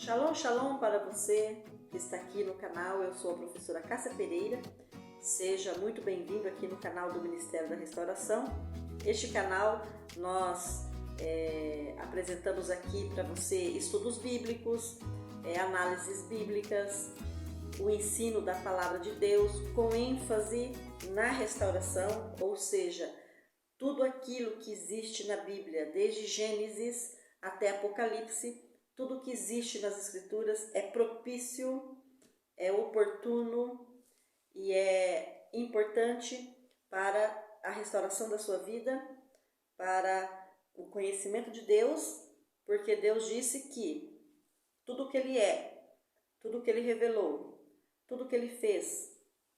Shalom, shalom para você que está aqui no canal. Eu sou a professora Cássia Pereira. Seja muito bem-vindo aqui no canal do Ministério da Restauração. Este canal nós apresentamos aqui para você estudos bíblicos, análises bíblicas, o ensino da Palavra de Deus com ênfase na restauração, ou seja, tudo aquilo que existe na Bíblia, desde Gênesis até Apocalipse, tudo que existe nas Escrituras é propício, é oportuno e é importante para a restauração da sua vida, para o conhecimento de Deus, porque Deus disse que tudo que Ele é, tudo que Ele revelou, tudo que Ele fez,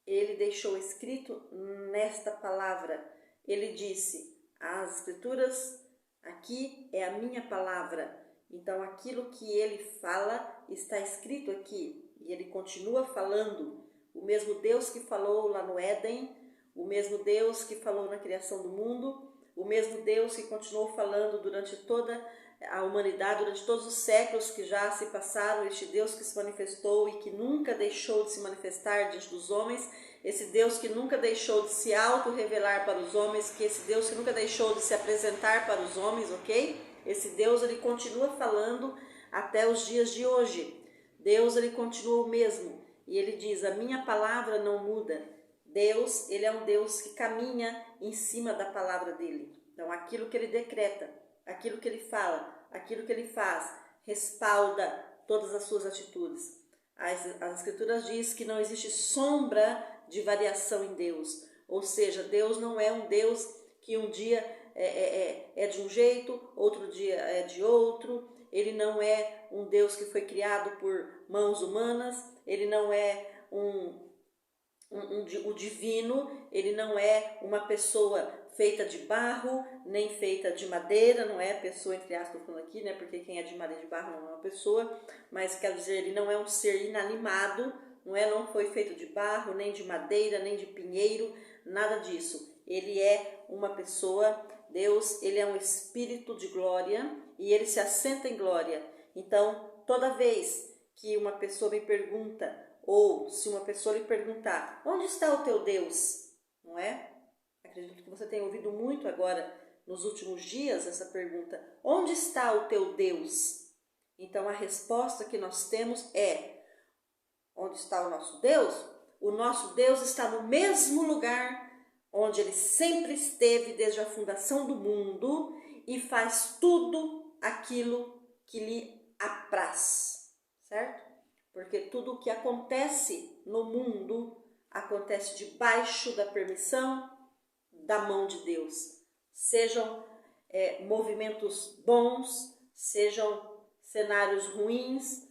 Ele deixou escrito nesta palavra. Ele disse, as Escrituras, aqui é a minha palavra. Então, aquilo que Ele fala está escrito aqui. E Ele continua falando. O mesmo Deus que falou lá no Éden, o mesmo Deus que falou na criação do mundo, o mesmo Deus que continuou falando durante toda a humanidade, durante todos os séculos que já se passaram, este Deus que se manifestou e que nunca deixou de se manifestar diante dos homens, esse Deus que nunca deixou de se auto-revelar para os homens, que esse Deus que nunca deixou de se apresentar para os homens, ok? Esse Deus, ele continua falando até os dias de hoje. Deus, ele continua o mesmo. E ele diz, a minha palavra não muda. Deus, ele é um Deus que caminha em cima da palavra dele. Então, aquilo que ele decreta, aquilo que ele fala, aquilo que ele faz, respalda todas as suas atitudes. As Escrituras diz que não existe sombra de variação em Deus. Ou seja, Deus não é um Deus que um dia é de um jeito, outro dia é de outro. Ele não é um Deus que foi criado por mãos humanas. Ele não é o divino. Ele não é uma pessoa feita de barro, nem feita de madeira. Não é pessoa, entre aspas, estou falando aqui, né? Porque quem é de madeira e de barro não é uma pessoa. Mas quer dizer, ele não é um ser inanimado. Não foi feito de barro, nem de madeira, nem de pinheiro, nada disso. Ele é uma pessoa. Deus, ele é um espírito de glória e ele se assenta em glória. Então, toda vez que uma pessoa me pergunta, ou se uma pessoa lhe perguntar, onde está o teu Deus? Não é? Acredito que você tenha ouvido muito agora, nos últimos dias, essa pergunta, onde está o teu Deus? Então, a resposta que nós temos é, onde está o nosso Deus? O nosso Deus está no mesmo lugar onde ele sempre esteve desde a fundação do mundo e faz tudo aquilo que lhe apraz, certo? Porque tudo o que acontece no mundo acontece debaixo da permissão da mão de Deus. Sejam movimentos bons, sejam cenários ruins,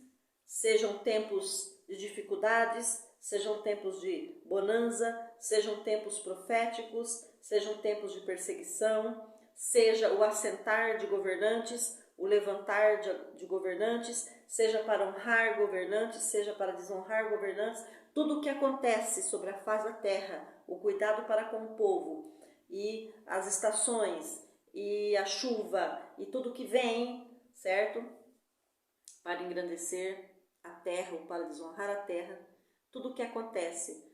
sejam tempos de dificuldades, sejam tempos de bonança, sejam tempos proféticos, sejam tempos de perseguição, seja o assentar de governantes, o levantar de governantes, seja para honrar governantes, seja para desonrar governantes, tudo o que acontece sobre a face da terra, o cuidado para com o povo, e as estações, e a chuva, e tudo que vem, certo? Para engrandecer a terra ou para desonrar a terra, tudo o que acontece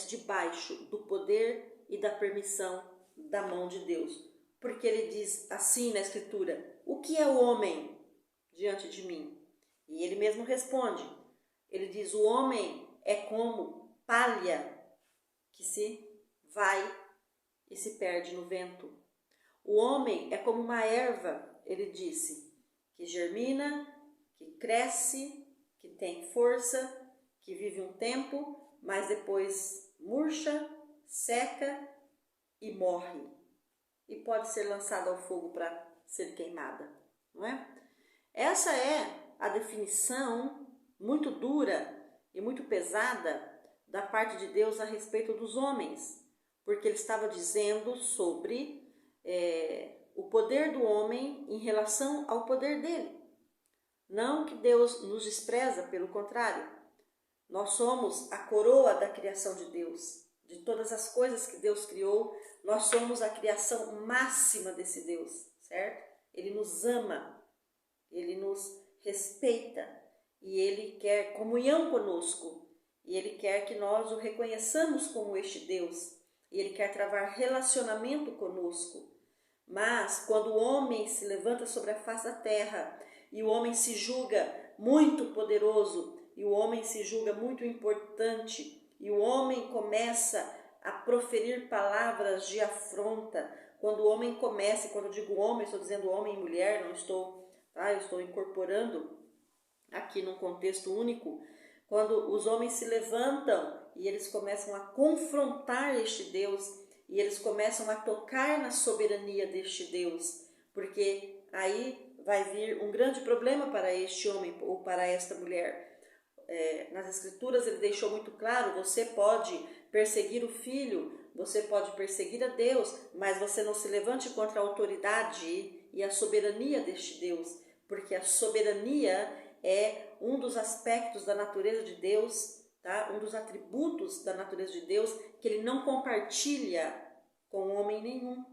debaixo do poder e da permissão da mão de Deus. Porque ele diz assim na Escritura, o que é o homem diante de mim? E ele mesmo responde, ele diz, o homem é como palha que se vai e se perde no vento. O homem é como uma erva, ele disse, que germina, que cresce, que tem força, que vive um tempo, mas depois murcha, seca e morre. E pode ser lançada ao fogo para ser queimada, não é? Essa é a definição muito dura e muito pesada da parte de Deus a respeito dos homens, porque ele estava dizendo sobre o poder do homem em relação ao poder dele. Não que Deus nos despreza, pelo contrário. Nós somos a coroa da criação de Deus. De todas as coisas que Deus criou, nós somos a criação máxima desse Deus, certo? Ele nos ama, ele nos respeita, e Ele quer comunhão conosco, e Ele quer que nós o reconheçamos como este Deus, e Ele quer travar relacionamento conosco. Mas quando o homem se levanta sobre a face da terra, e o homem se julga muito poderoso, e o homem se julga muito importante, e o homem começa a proferir palavras de afronta, quando o homem começa, quando eu digo homem, estou dizendo homem e mulher, não estou, eu estou incorporando aqui num contexto único, quando os homens se levantam e eles começam a confrontar este Deus, e eles começam a tocar na soberania deste Deus, porque aí vai vir um grande problema para este homem ou para esta mulher. Nas Escrituras ele deixou muito claro, você pode perseguir o filho, você pode perseguir a Deus, mas você não se levante contra a autoridade e a soberania deste Deus, porque a soberania é um dos aspectos da natureza de Deus, tá? Um dos atributos da natureza de Deus que ele não compartilha com homem nenhum.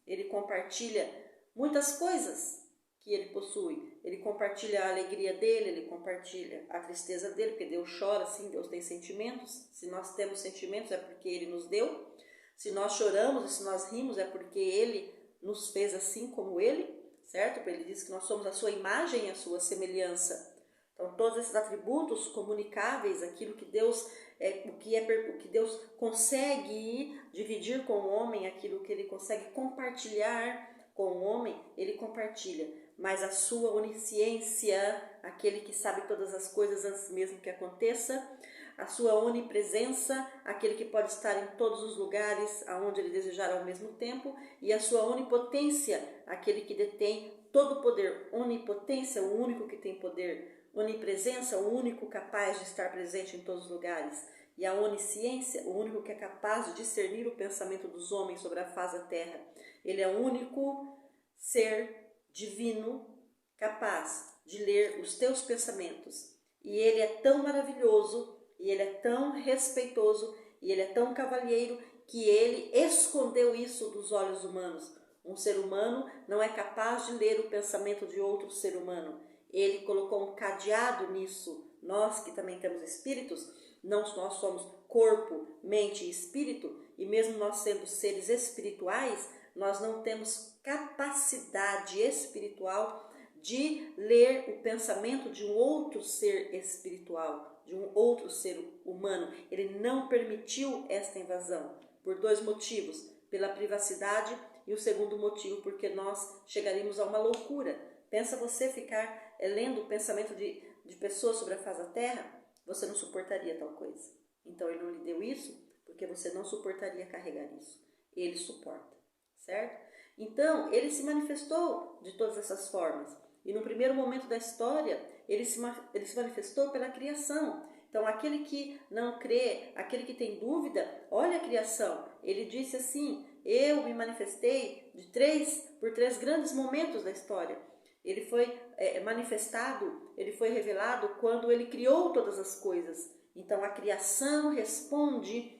Ele compartilha muitas coisas que ele possui. Ele compartilha a alegria dele, ele compartilha a tristeza dele, porque Deus chora, sim, Deus tem sentimentos. Se nós temos sentimentos é porque ele nos deu. Se nós choramos e se nós rimos é porque ele nos fez assim como ele, certo? Porque ele diz que nós somos a sua imagem e a sua semelhança. Então, todos esses atributos comunicáveis, aquilo que Deus o que Deus consegue dividir com o homem, aquilo que ele consegue compartilhar com o homem, ele compartilha. Mas a sua onisciência, aquele que sabe todas as coisas antes mesmo que aconteça, a sua onipresença, aquele que pode estar em todos os lugares aonde ele desejar ao mesmo tempo, e a sua onipotência, aquele que detém todo o poder. Onipotência, o único que tem poder. Onipresença, o único capaz de estar presente em todos os lugares. E a onisciência, o único que é capaz de discernir o pensamento dos homens sobre a face da terra. Ele é o único ser divino capaz de ler os teus pensamentos. E ele é tão maravilhoso, e ele é tão respeitoso, e ele é tão cavalheiro, que ele escondeu isso dos olhos humanos. Um ser humano não é capaz de ler o pensamento de outro ser humano. Ele colocou um cadeado nisso. Nós que também temos espíritos, nós somos corpo, mente e espírito, e mesmo nós sendo seres espirituais, nós não temos capacidade espiritual de ler o pensamento de um outro ser espiritual, de um outro ser humano. Ele não permitiu esta invasão, por dois motivos: pela privacidade, e o segundo motivo, porque nós chegaríamos a uma loucura. Pensa você ficar lendo o pensamento de pessoas sobre a face da terra, você não suportaria tal coisa. Então ele não lhe deu isso, porque você não suportaria carregar isso. Ele suporta, certo? Então ele se manifestou de todas essas formas. E no primeiro momento da história, ele se manifestou pela criação. Então aquele que não crê, aquele que tem dúvida, olha a criação. Ele disse assim: eu me manifestei por três grandes momentos da história. Ele foi manifestado, ele foi revelado quando ele criou todas as coisas. Então a criação responde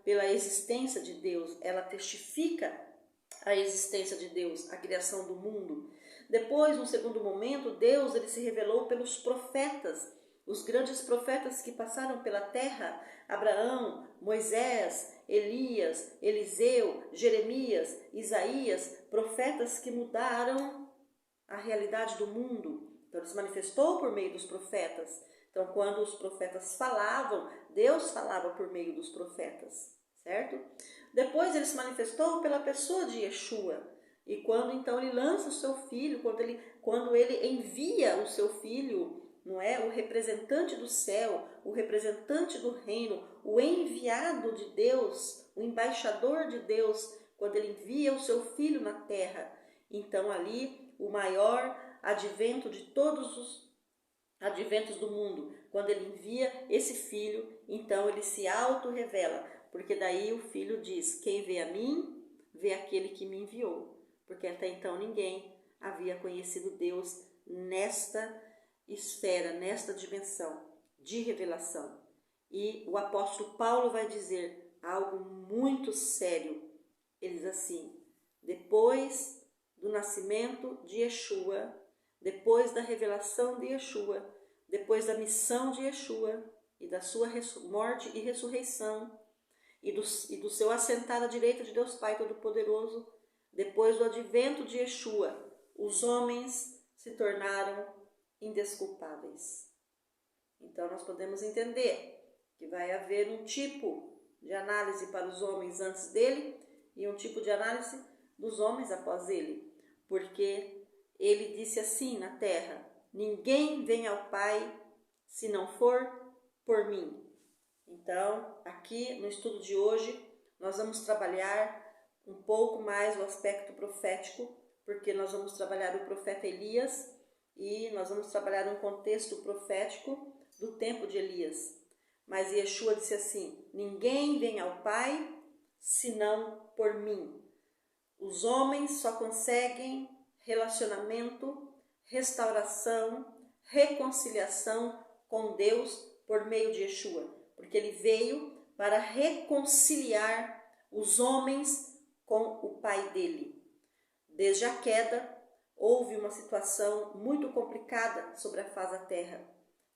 pela existência de Deus, ela testifica a existência de Deus, a criação do mundo. Depois, no segundo momento, Deus ele se revelou pelos profetas, os grandes profetas que passaram pela terra: Abraão, Moisés, Elias, Eliseu, Jeremias, Isaías, profetas que mudaram a realidade do mundo. Então, ele se manifestou por meio dos profetas. Então, quando os profetas falavam, Deus falava por meio dos profetas, certo? Depois, ele se manifestou pela pessoa de Yeshua. E quando, então, ele lança o seu filho, quando ele envia o seu filho, não é? O representante do céu, o representante do reino, o enviado de Deus, o embaixador de Deus, quando ele envia o seu filho na terra, então ali o maior advento de todos os adventos do mundo, quando ele envia esse filho, então ele se auto-revela, porque daí o filho diz: quem vê a mim, vê aquele que me enviou, porque até então ninguém havia conhecido Deus nesta esfera, nesta dimensão de revelação. E o apóstolo Paulo vai dizer algo muito sério. Ele diz assim: depois do nascimento de Yeshua, depois da revelação de Yeshua, depois da missão de Yeshua e da sua morte e ressurreição, e do seu assentar à direita de Deus Pai Todo-Poderoso, depois do advento de Yeshua, os homens se tornaram indesculpáveis. Então nós podemos entender que vai haver um tipo de análise para os homens antes dele e um tipo de análise dos homens após ele, porque ele disse assim na terra: ninguém vem ao Pai se não for por mim. Então, aqui no estudo de hoje, nós vamos trabalhar um pouco mais o aspecto profético, porque nós vamos trabalhar o profeta Elias e nós vamos trabalhar um contexto profético do tempo de Elias. Mas Yeshua disse assim: ninguém vem ao Pai senão por mim. Os homens só conseguem relacionamento, restauração, reconciliação com Deus por meio de Yeshua, porque ele veio para reconciliar os homens com o Pai dele. Desde a queda, houve uma situação muito complicada sobre a face da terra,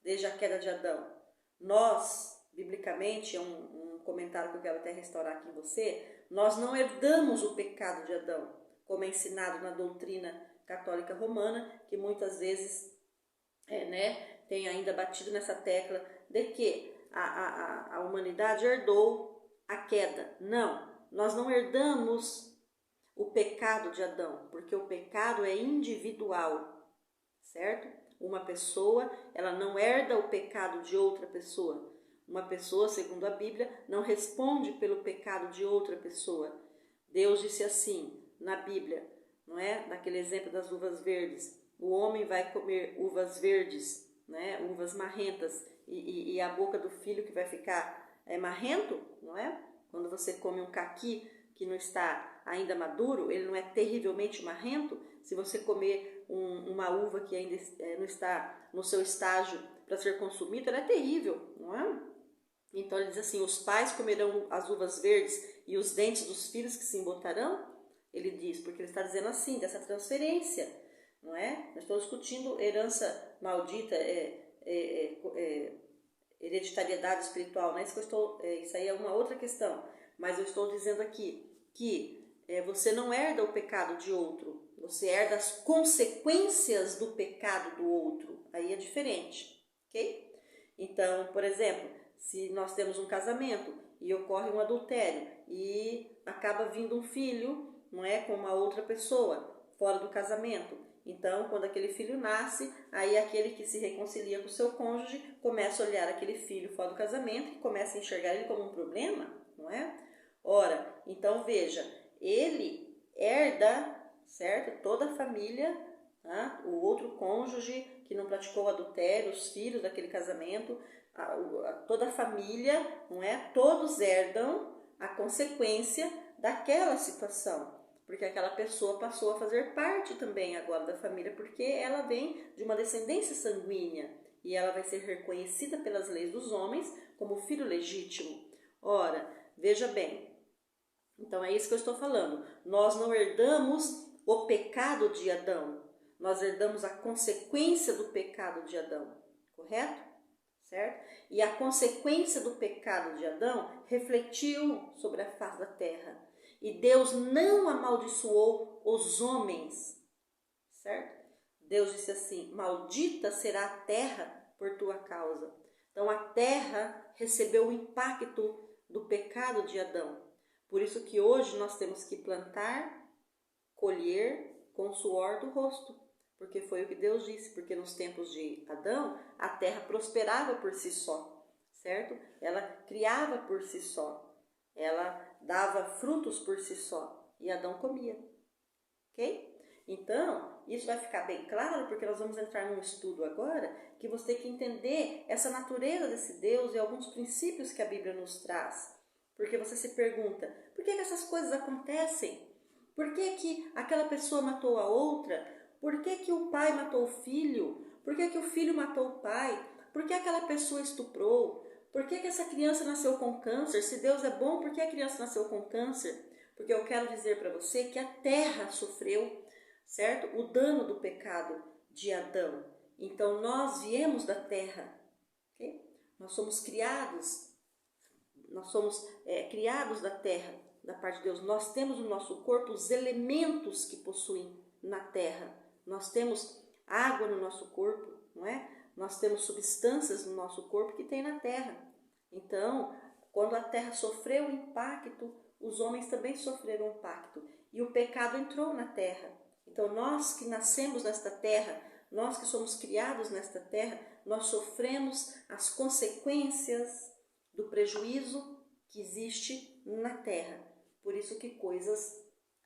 desde a queda de Adão. Nós, biblicamente, é um comentário que eu quero até restaurar aqui em você, nós não herdamos o pecado de Adão, como é ensinado na doutrina católica romana, que muitas vezes tem ainda batido nessa tecla de que a humanidade herdou a queda. Não, nós não herdamos o pecado de Adão, porque o pecado é individual, certo? Uma pessoa, ela não herda o pecado de outra pessoa. Uma pessoa, segundo a Bíblia, não responde pelo pecado de outra pessoa. Deus disse assim na Bíblia, não é? Naquele exemplo das uvas verdes. O homem vai comer uvas verdes, né? Uvas marrentas, e a boca do filho que vai ficar marrento, não é? Quando você come um caqui que não está ainda maduro, ele não é terrivelmente marrento. Se você comer uma uva que ainda não está no seu estágio para ser consumida, ela é terrível, não é? Então ele diz assim: os pais comerão as uvas verdes e os dentes dos filhos que se embotarão. Ele diz, porque ele está dizendo assim, dessa transferência, não é? Nós estamos discutindo herança maldita, hereditariedade espiritual, né? Isso aí é uma outra questão, mas eu estou dizendo aqui que você não herda o pecado de outro, você herda as consequências do pecado do outro, aí é diferente, ok? Então, por exemplo, se nós temos um casamento e ocorre um adultério e acaba vindo um filho, não é, com uma outra pessoa fora do casamento, então quando aquele filho nasce, aí aquele que se reconcilia com o seu cônjuge começa a olhar aquele filho fora do casamento e começa a enxergar ele como um problema, não é? Ora, então veja, ele herda, certo? Toda a família, tá? O outro cônjuge que não praticou o adultério, os filhos daquele casamento, toda a família, não é? Todos herdam a consequência daquela situação, porque aquela pessoa passou a fazer parte também agora da família, porque ela vem de uma descendência sanguínea e ela vai ser reconhecida pelas leis dos homens como filho legítimo. Ora, veja bem, então é isso que eu estou falando. Nós não herdamos o pecado de Adão, nós herdamos a consequência do pecado de Adão, correto? Certo? E a consequência do pecado de Adão refletiu sobre a face da terra. E Deus não amaldiçoou os homens, certo? Deus disse assim: maldita será a terra por tua causa. Então a terra recebeu o impacto do pecado de Adão. Por isso que hoje nós temos que plantar, colher com o suor do rosto. Porque foi o que Deus disse, porque nos tempos de Adão, a terra prosperava por si só, certo? Ela criava por si só, ela dava frutos por si só, e Adão comia, ok? Então, isso vai ficar bem claro, porque nós vamos entrar num estudo agora, que você tem que entender essa natureza desse Deus e alguns princípios que a Bíblia nos traz. Porque você se pergunta, por que essas coisas acontecem? Por que aquela pessoa matou a outra? Por que o pai matou o filho? Por que o filho matou o pai? Por que aquela pessoa estuprou? Por que essa criança nasceu com câncer? Se Deus é bom, por que a criança nasceu com câncer? Porque eu quero dizer para você que a terra sofreu, certo? O dano do pecado de Adão. Então nós viemos da terra, ok? Nós somos criados da terra, da parte de Deus. Nós temos no nosso corpo os elementos que possuem na terra. Nós temos água no nosso corpo, não é? Nós temos substâncias no nosso corpo que tem na terra. Então, quando a terra sofreu o impacto, os homens também sofreram o impacto. E o pecado entrou na terra. Então, nós que nascemos nesta terra, nós que somos criados nesta terra, nós sofremos as consequências do prejuízo que existe na terra. Por isso que coisas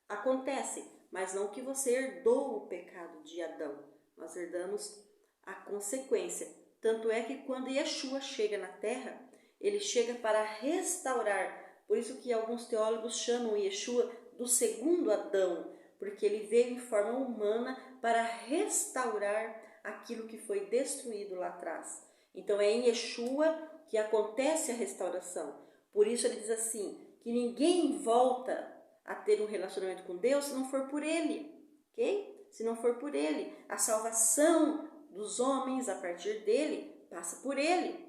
acontecem, mas não que você herdou o pecado de Adão. Nós herdamos a consequência. Tanto é que quando Yeshua chega na terra, ele chega para restaurar. Por isso que alguns teólogos chamam Yeshua do segundo Adão, porque ele veio em forma humana para restaurar aquilo que foi destruído lá atrás. Então é em Yeshua que acontece a restauração. Por isso ele diz assim, que ninguém volta a ter um relacionamento com Deus se não for por ele, ok? Se não for por ele. A salvação dos homens a partir dele passa por ele.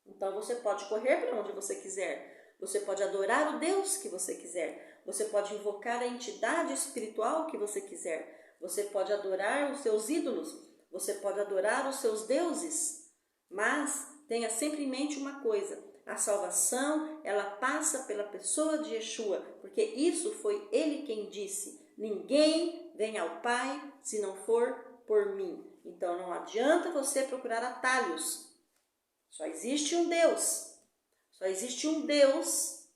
Então você pode correr para onde você quiser. Você pode adorar o Deus que você quiser. Você pode invocar a entidade espiritual que você quiser. Você pode adorar os seus ídolos. Você pode adorar os seus deuses. Mas tenha sempre em mente uma coisa. A salvação, ela passa pela pessoa de Yeshua. Porque isso foi ele quem disse. Ninguém vem ao Pai se não for por mim. Então não adianta você procurar atalhos. Só existe um Deus. Só existe um Deus,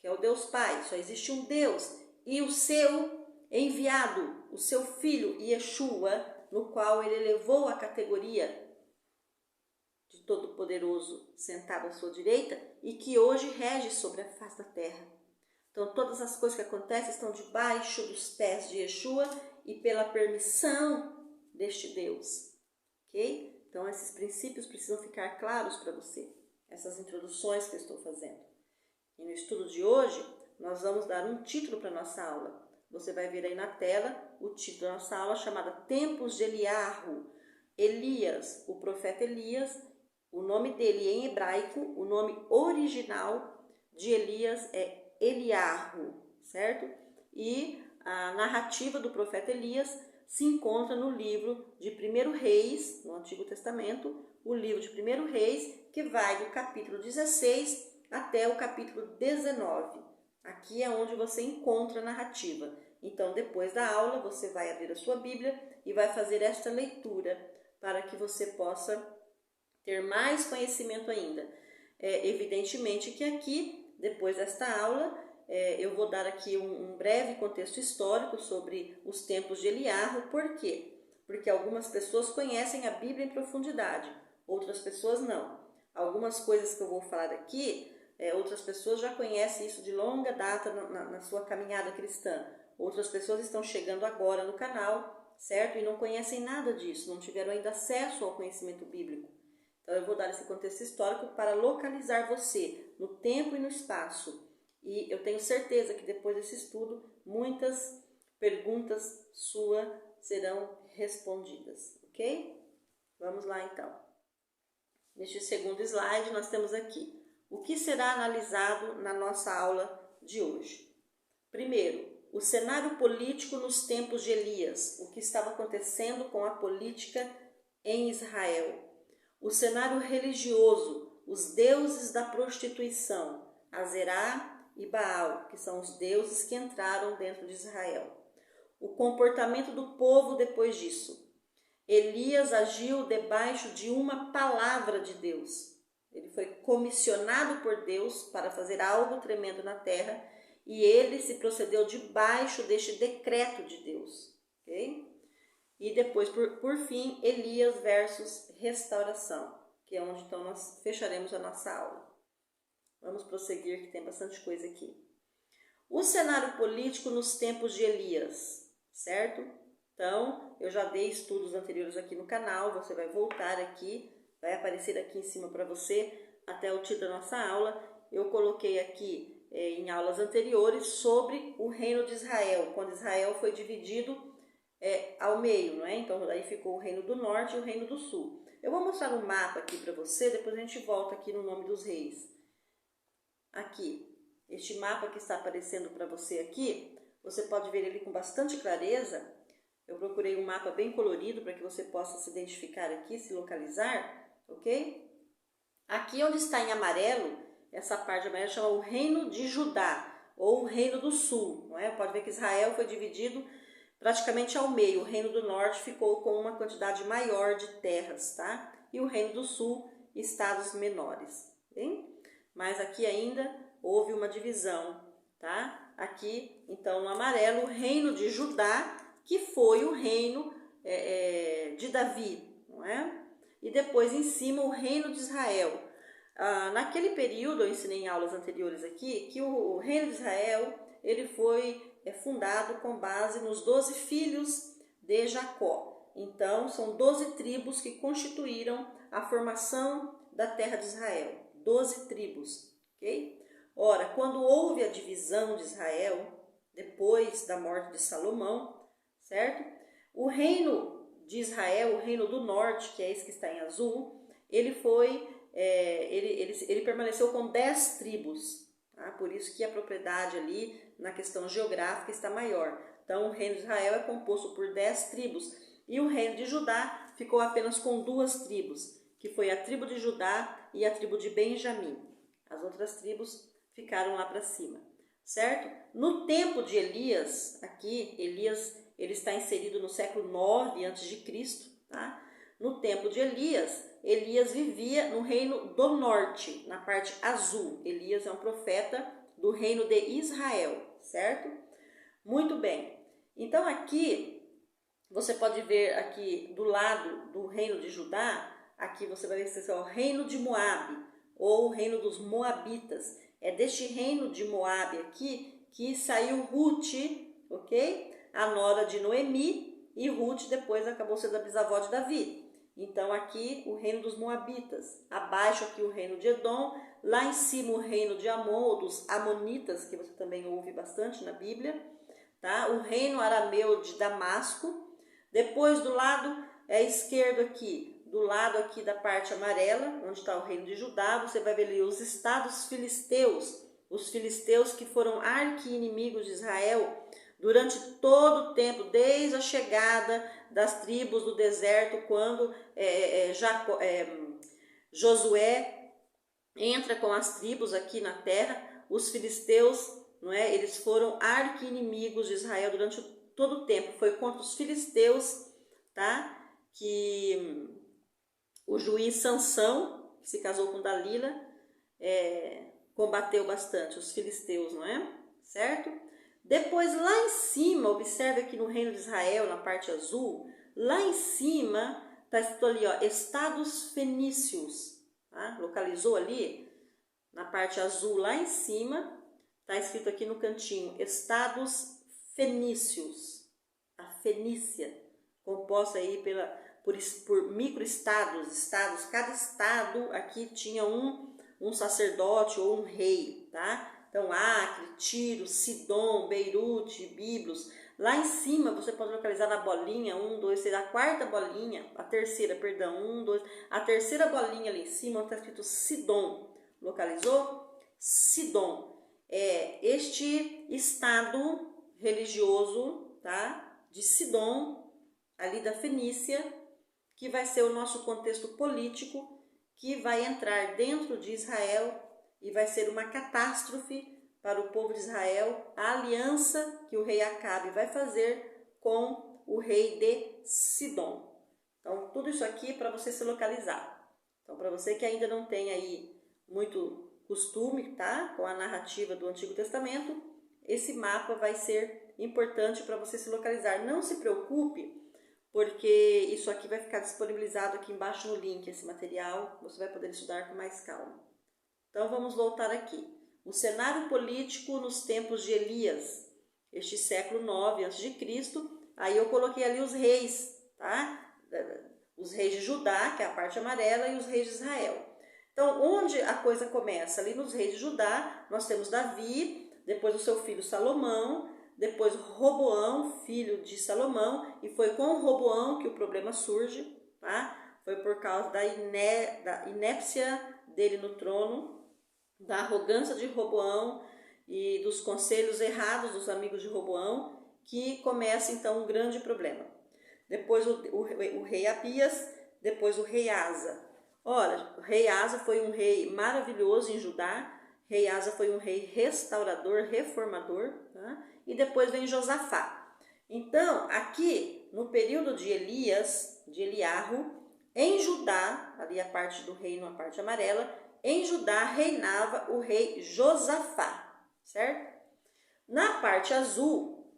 que é o Deus Pai. Só existe um Deus. E o seu enviado, o seu filho Yeshua, no qual ele elevou a categoria de Todo-Poderoso sentado à sua direita e que hoje rege sobre a face da terra. Então todas as coisas que acontecem estão debaixo dos pés de Yeshua e pela permissão deste Deus. Ok? Então, esses princípios precisam ficar claros para você, essas introduções que eu estou fazendo. E no estudo de hoje, nós vamos dar um título para a nossa aula. Você vai ver aí na tela o título da nossa aula, chamada Tempos de Eliarro. Elias, o profeta Elias, o nome dele em hebraico, o nome original de Elias é Eliarro, certo? E a narrativa do profeta Elias se encontra no livro de 1 Reis, no Antigo Testamento, o livro de 1 Reis, que vai do capítulo 16 até o capítulo 19. Aqui é onde você encontra a narrativa. Então, depois da aula, você vai abrir a sua Bíblia e vai fazer esta leitura para que você possa ter mais conhecimento ainda. Evidentemente que aqui, depois desta aula, eu vou dar aqui um breve contexto histórico sobre os tempos de Eliarro. Por quê? Porque algumas pessoas conhecem a Bíblia em profundidade, outras pessoas não. Algumas coisas que eu vou falar aqui, outras pessoas já conhecem isso de longa data na sua caminhada cristã. Outras pessoas estão chegando agora no canal, certo? E não conhecem nada disso, não tiveram ainda acesso ao conhecimento bíblico. Então eu vou dar esse contexto histórico para localizar você no tempo e no espaço. E eu tenho certeza que depois desse estudo, muitas perguntas suas serão respondidas, ok? Vamos lá então. Neste segundo slide nós temos aqui o que será analisado na nossa aula de hoje. Primeiro, o cenário político nos tempos de Elias, o que estava acontecendo com a política em Israel. O cenário religioso, os deuses da prostituição, Azerá e Baal, que são os deuses que entraram dentro de Israel. O comportamento do povo depois disso. Elias agiu debaixo de uma palavra de Deus. Ele foi comissionado por Deus para fazer algo tremendo na terra e ele se procedeu debaixo deste decreto de Deus. Okay? E depois, por fim, Elias versus restauração, que é onde então nós fecharemos a nossa aula. Vamos prosseguir, que tem bastante coisa aqui. O cenário político nos tempos de Elias, certo? Então, eu já dei estudos anteriores aqui no canal, você vai voltar aqui, vai aparecer aqui em cima para você, até o título da nossa aula. Eu coloquei aqui em aulas anteriores sobre o reino de Israel, quando Israel foi dividido ao meio, não é? Então aí ficou o reino do norte e o reino do sul. Eu vou mostrar um mapa aqui para você, depois a gente volta aqui no nome dos reis. Aqui, este mapa que está aparecendo para você aqui, você pode ver ele com bastante clareza. Eu procurei um mapa bem colorido para que você possa se identificar aqui, se localizar, ok? Aqui onde está em amarelo, essa parte amarela chama o Reino de Judá, ou o Reino do Sul, não é? Pode ver que Israel foi dividido praticamente ao meio. O Reino do Norte ficou com uma quantidade maior de terras, tá? E o Reino do Sul, estados menores, bem? Mas aqui ainda houve uma divisão, tá? Aqui, então, no amarelo, o Reino de Judá, que foi o reino de Davi, não é? E depois em cima o reino de Israel. Naquele período, eu ensinei em aulas anteriores aqui, que o reino de Israel ele foi fundado com base nos 12 filhos de Jacó. Então, são 12 tribos que constituíram a formação da terra de Israel. 12 tribos, ok? Ora, quando houve a divisão de Israel, depois da morte de Salomão, certo? O reino de Israel, o reino do norte, que é esse que está em azul, ele permaneceu com 10 tribos, tá? Por isso que a propriedade ali, na questão geográfica, está maior. Então, o reino de Israel é composto por 10 tribos, e o reino de Judá ficou apenas com 2 tribos, que foi a tribo de Judá e a tribo de Benjamim. As outras tribos ficaram lá para cima, certo? No tempo de Elias, aqui, Elias ele está inserido no século 9 a.C., tá? No tempo de Elias, Elias vivia no reino do norte, na parte azul. Elias é um profeta do reino de Israel, certo? Muito bem. Então aqui, você pode ver aqui do lado do reino de Judá, aqui você vai ver que é o reino de Moabe, ou o reino dos Moabitas. É deste reino de Moabe aqui que saiu Ruth, ok? A nora de Noemi, e Ruth depois acabou sendo a bisavó de Davi. Então aqui o reino dos Moabitas, abaixo aqui o reino de Edom, lá em cima o reino de Amon, ou dos Amonitas, que você também ouve bastante na Bíblia, tá? O reino arameu de Damasco. Depois do lado esquerdo aqui, do lado aqui da parte amarela, onde está o reino de Judá, você vai ver ali os estados filisteus, os filisteus que foram arqui-inimigos de Israel durante todo o tempo, desde a chegada das tribos do deserto, quando Josué entra com as tribos aqui na terra, os filisteus, não é? Eles foram arqui-inimigos de Israel durante todo o tempo. Foi contra os filisteus, tá? Que o juiz Sansão, que se casou com Dalila, combateu bastante os filisteus, não é? Certo? Depois, lá em cima, observe aqui no reino de Israel, na parte azul, lá em cima está escrito ali, ó, estados fenícios, tá? Localizou ali, na parte azul, lá em cima, está escrito aqui no cantinho, estados fenícios, a Fenícia, composta aí por microestados, cada estado aqui tinha um sacerdote ou um rei, tá? Então, Acre, Tiro, Sidom, Beirute, Biblos. Lá em cima, você pode localizar na bolinha, 1, 2, 3, a quarta bolinha, a terceira bolinha ali em cima, onde está escrito Sidom. Localizou? Sidom. É este estado religioso, tá? De Sidom, ali da Fenícia, que vai ser o nosso contexto político, que vai entrar dentro de Israel e vai ser uma catástrofe para o povo de Israel, a aliança que o rei Acabe vai fazer com o rei de Sidom. Então, tudo isso aqui para você se localizar. Então, para você que ainda não tem aí muito costume, tá? Com a narrativa do Antigo Testamento, esse mapa vai ser importante para você se localizar. Não se preocupe, porque isso aqui vai ficar disponibilizado aqui embaixo no link, esse material, você vai poder estudar com mais calma. Então, vamos voltar aqui. O cenário político nos tempos de Elias, este século 9 a.C., aí eu coloquei ali os reis, tá? Os reis de Judá, que é a parte amarela, e os reis de Israel. Então, onde a coisa começa? Ali nos reis de Judá, nós temos Davi, depois o seu filho Salomão, depois Roboão, filho de Salomão, e foi com Roboão que o problema surge, tá? Foi por causa da inépcia dele no trono, da arrogância de Roboão e dos conselhos errados dos amigos de Roboão, que começa então um grande problema. Depois o rei Abias, depois o rei Asa. Ora, o rei Asa foi um rei maravilhoso em Judá, rei Asa foi um rei restaurador, reformador, tá? E depois vem Josafá. Então, aqui no período de Elias, de Eliarro, em Judá, ali a parte do reino, a parte amarela, em Judá reinava o rei Josafá, certo? Na parte azul,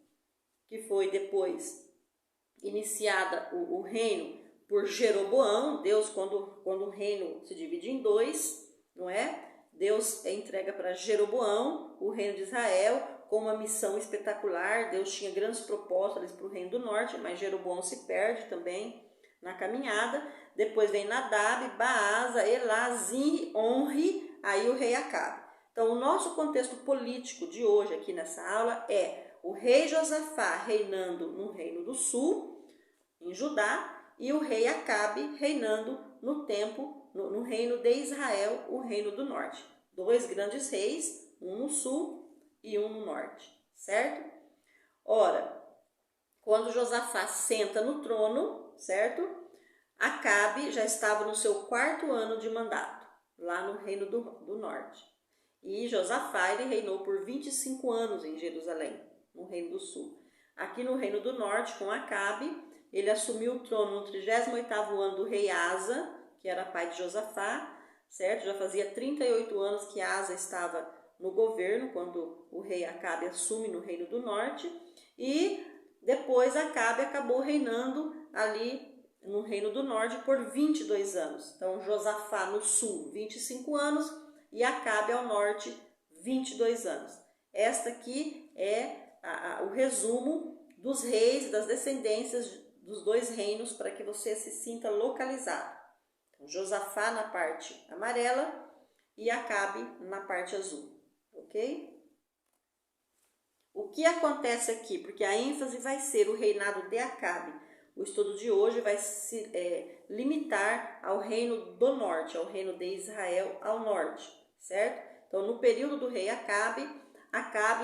que foi depois iniciada o reino por Jeroboão, Deus, quando o reino se divide em dois, não é? Deus entrega para Jeroboão o reino de Israel com uma missão espetacular. Deus tinha grandes propósitos para o reino do norte, mas Jeroboão se perde também na caminhada. Depois vem Nadab, Baasa, Elazim, Onri, aí o rei Acabe. Então, o nosso contexto político de hoje aqui nessa aula é o rei Josafá reinando no reino do sul, em Judá, e o rei Acabe reinando no reino de Israel, o reino do norte. Dois grandes reis, um no sul e um no norte, certo? Ora, quando Josafá senta no trono, certo? Acabe já estava no seu 4º ano de mandato, lá no reino do norte. E Josafá ele reinou por 25 anos em Jerusalém, no reino do sul. Aqui no reino do norte, com Acabe, ele assumiu o trono no 38º ano do rei Asa, que era pai de Josafá, certo? Já fazia 38 anos que Asa estava no governo, quando o rei Acabe assume no reino do norte. E depois Acabe acabou reinando ali no reino do norte por 22 anos. Então, Josafá no sul, 25 anos, e Acabe ao norte, 22 anos. Esta aqui é o resumo dos reis, das descendências dos dois reinos, para que você se sinta localizado. Então, Josafá na parte amarela e Acabe na parte azul, ok? O que acontece aqui? Porque a ênfase vai ser o reinado de Acabe. O estudo de hoje vai se limitar ao reino do norte, ao reino de Israel ao norte, certo? Então, no período do rei Acabe,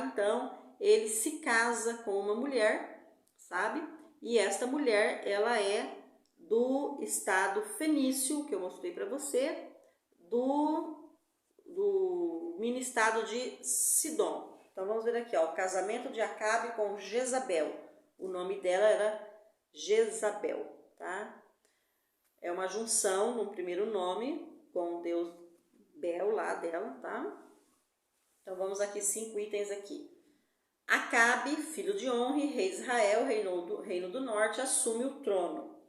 então, ele se casa com uma mulher, sabe? E esta mulher, ela é do estado fenício, que eu mostrei para você, do mini estado de Sidom. Então, vamos ver aqui, ó, o casamento de Acabe com Jezabel. O nome dela era Jezabel, tá? É uma junção no primeiro nome com o deus Bel lá dela, tá? Então, vamos aqui, 5 itens aqui. Acabe, filho de Onri, rei de Israel, reino do norte, assume o trono.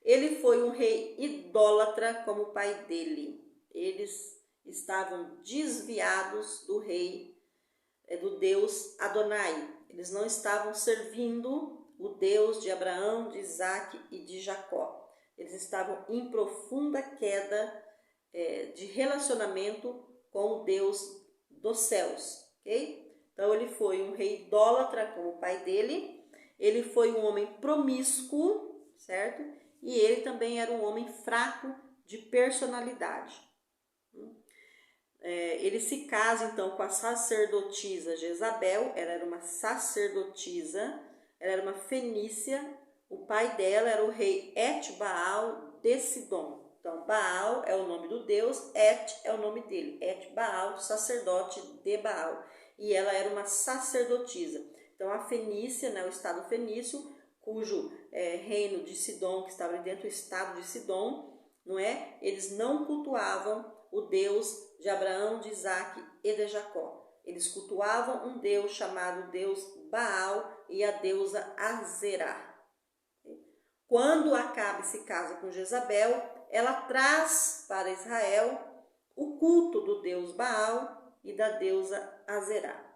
Ele foi um rei idólatra como o pai dele. Eles estavam desviados do do Deus Adonai. Eles não estavam servindo o Deus de Abraão, de Isaac e de Jacó. Eles estavam em profunda queda de relacionamento com o Deus dos céus, ok? Então, ele foi um rei idólatra, como o pai dele. Ele foi um homem promíscuo, certo? E ele também era um homem fraco de personalidade. Ele se casa, então, com a sacerdotisa Jezabel. Ela era uma sacerdotisa, ela era uma fenícia. O pai dela era o rei Et-Baal de Sidom. Então, Baal é o nome do Deus, Et é o nome dele. Et-Baal, sacerdote de Baal. E ela era uma sacerdotisa. Então, a Fenícia, né, o estado fenício, cujo reino de Sidom, que estava dentro do estado de Sidom, não é? Eles não cultuavam o Deus de Abraão, de Isaac e de Jacó. Eles cultuavam um Deus chamado Deus Baal e a deusa Azerá. Quando Acabe se casa com Jezabel, ela traz para Israel o culto do Deus Baal e da deusa Azerá.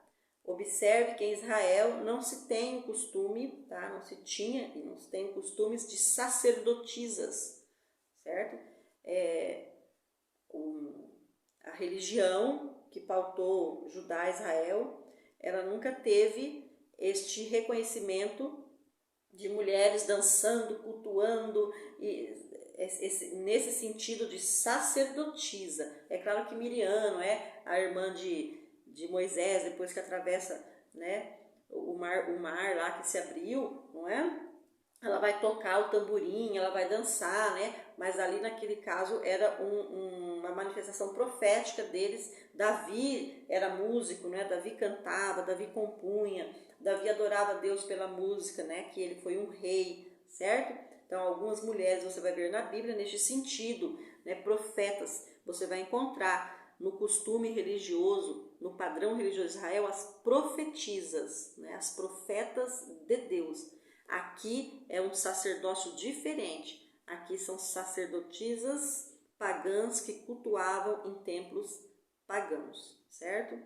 Observe que em Israel não se tem o costume, tá? Não se tinha e não se tem costumes de sacerdotisas, certo? A religião que pautou Judá e Israel, ela nunca teve este reconhecimento de mulheres dançando, cultuando, nesse sentido de sacerdotisa. É claro que Miriam, não é? A irmã de Moisés, depois que atravessa, né, o mar lá que se abriu, não é? Ela vai tocar o tamborim, ela vai dançar, né? Mas ali naquele caso era uma manifestação profética deles. Davi era músico, né? Davi cantava, Davi compunha, Davi adorava a Deus pela música, né? Que ele foi um rei, certo? Então algumas mulheres você vai ver na Bíblia neste sentido, né? Profetas, você vai encontrar no costume religioso, no padrão religioso de Israel, as profetisas, né? As profetas de Deus. Aqui é um sacerdócio diferente. Aqui são sacerdotisas pagãs que cultuavam em templos pagãos, certo?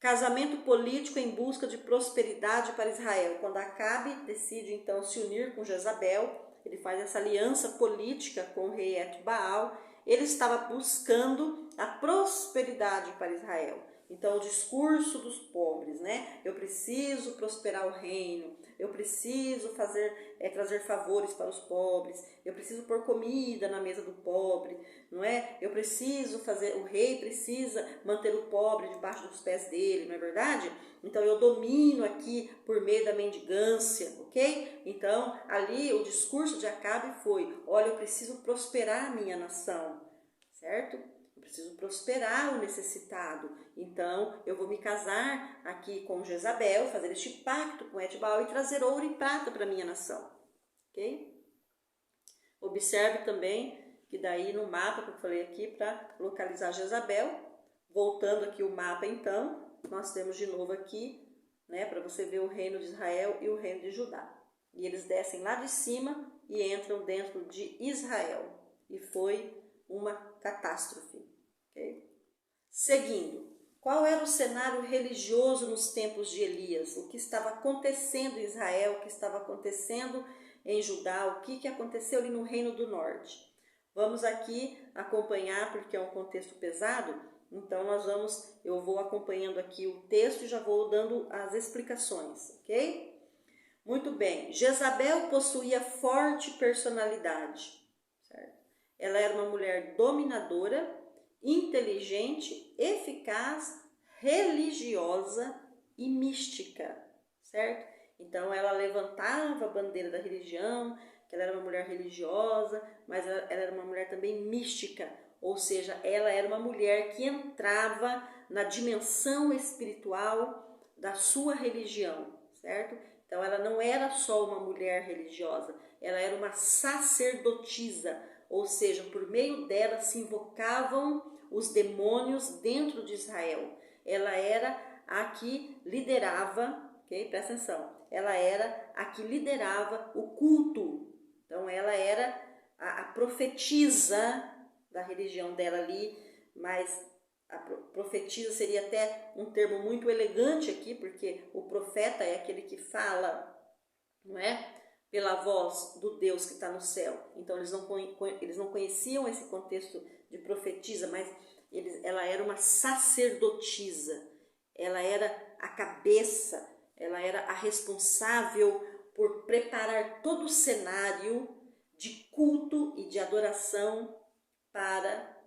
Casamento político em busca de prosperidade para Israel. Quando Acabe decide então se unir com Jezabel, ele faz essa aliança política com o rei Etbaal, ele estava buscando a prosperidade para Israel. Então, o discurso dos pobres, né? Eu preciso prosperar o reino, eu preciso trazer favores para os pobres, eu preciso pôr comida na mesa do pobre, não é? Eu preciso o rei precisa manter o pobre debaixo dos pés dele, não é verdade? Então, eu domino aqui por meio da mendigância, ok? Então, ali o discurso de Acabe foi, olha, eu preciso prosperar a minha nação, certo? Preciso prosperar o necessitado. Então, eu vou me casar aqui com Jezabel, fazer este pacto com Etbaal e trazer ouro e prata para a minha nação. Ok? Observe também que daí no mapa que eu falei aqui, para localizar Jezabel, voltando aqui o mapa então, nós temos de novo aqui, né, para você ver o reino de Israel e o reino de Judá. E eles descem lá de cima e entram dentro de Israel. E foi uma catástrofe. Okay? Seguindo, qual era o cenário religioso nos tempos de Elias? O que estava acontecendo em Israel, o que estava acontecendo em Judá, o que aconteceu ali no Reino do Norte? Vamos aqui acompanhar, porque é um contexto pesado, então eu vou acompanhando aqui o texto e já vou dando as explicações, ok? Muito bem, Jezabel possuía forte personalidade, certo? Ela era uma mulher dominadora, inteligente, eficaz, religiosa e mística, certo? Então ela levantava a bandeira da religião, que ela era uma mulher religiosa, mas ela era uma mulher também mística, ou seja, ela era uma mulher que entrava na dimensão espiritual da sua religião, certo? Então ela não era só uma mulher religiosa, ela era uma sacerdotisa, ou seja, por meio dela se invocavam os demônios dentro de Israel. Ela era a que liderava, ok? Presta atenção, ela era a que liderava o culto. Então ela era a profetisa da religião dela ali, mas a profetisa seria até um termo muito elegante aqui, porque o profeta é aquele que fala, não é? Pela voz do Deus que está no céu. Então eles não conheciam esse contexto de profetisa, mas ela era uma sacerdotisa, ela era a cabeça, ela era a responsável por preparar todo o cenário de culto e de adoração para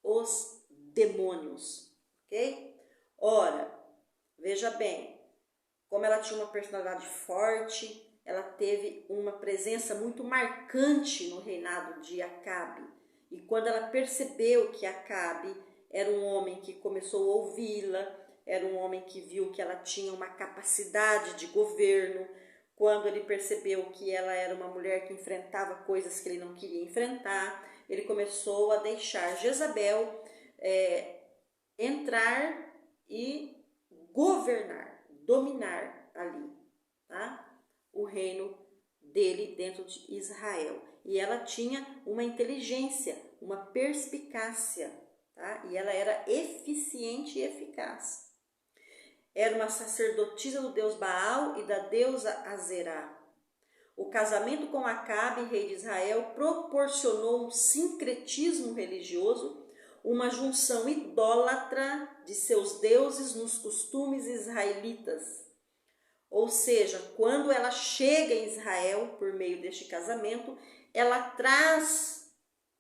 os demônios, ok? Ora, veja bem, como ela tinha uma personalidade forte, ela teve uma presença muito marcante no reinado de Acabe. E quando ela percebeu que Acabe era um homem que começou a ouvi-la, era um homem que viu que ela tinha uma capacidade de governo, quando ele percebeu que ela era uma mulher que enfrentava coisas que ele não queria enfrentar, ele começou a deixar Jezabel entrar e governar, dominar ali, tá? O reino dele dentro de Israel. E ela tinha uma inteligência, uma perspicácia, tá? E ela era eficiente e eficaz. Era uma sacerdotisa do deus Baal e da deusa Azerá. O casamento com Acabe, rei de Israel, proporcionou um sincretismo religioso, uma junção idólatra de seus deuses nos costumes israelitas. Ou seja, quando ela chega em Israel, por meio deste casamento, ela traz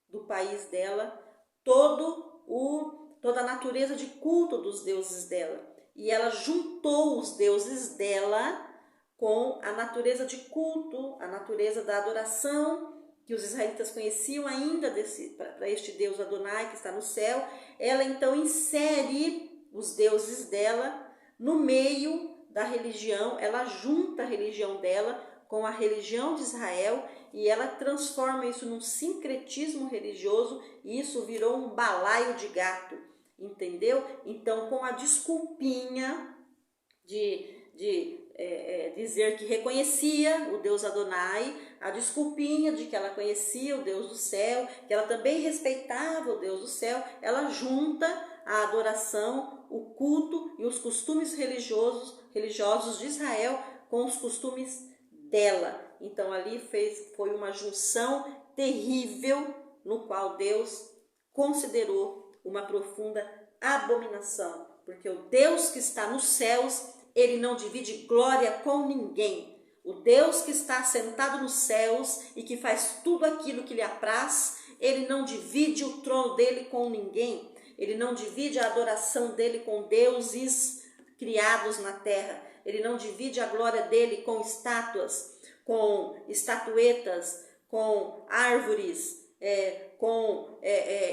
do país dela toda a natureza de culto dos deuses dela. E ela juntou os deuses dela com a natureza de culto, a natureza da adoração que os israelitas conheciam ainda para este Deus Adonai que está no céu. Ela então insere os deuses dela no meio da religião, ela junta a religião dela com a religião de Israel e ela transforma isso num sincretismo religioso e isso virou um balaio de gato, entendeu? Então, com a desculpinha de dizer que reconhecia o Deus Adonai, a desculpinha de que ela conhecia o Deus do céu, que ela também respeitava o Deus do céu, ela junta a adoração, o culto e os costumes religiosos de Israel com os costumes dela. Então ali foi uma junção terrível no qual Deus considerou uma profunda abominação, porque o Deus que está nos céus, ele não divide glória com ninguém. O Deus que está sentado nos céus e que faz tudo aquilo que lhe apraz, ele não divide o trono dele com ninguém. Ele não divide a adoração dele com deuses criados na terra. Ele não divide a glória dele com estátuas, com estatuetas, com árvores, com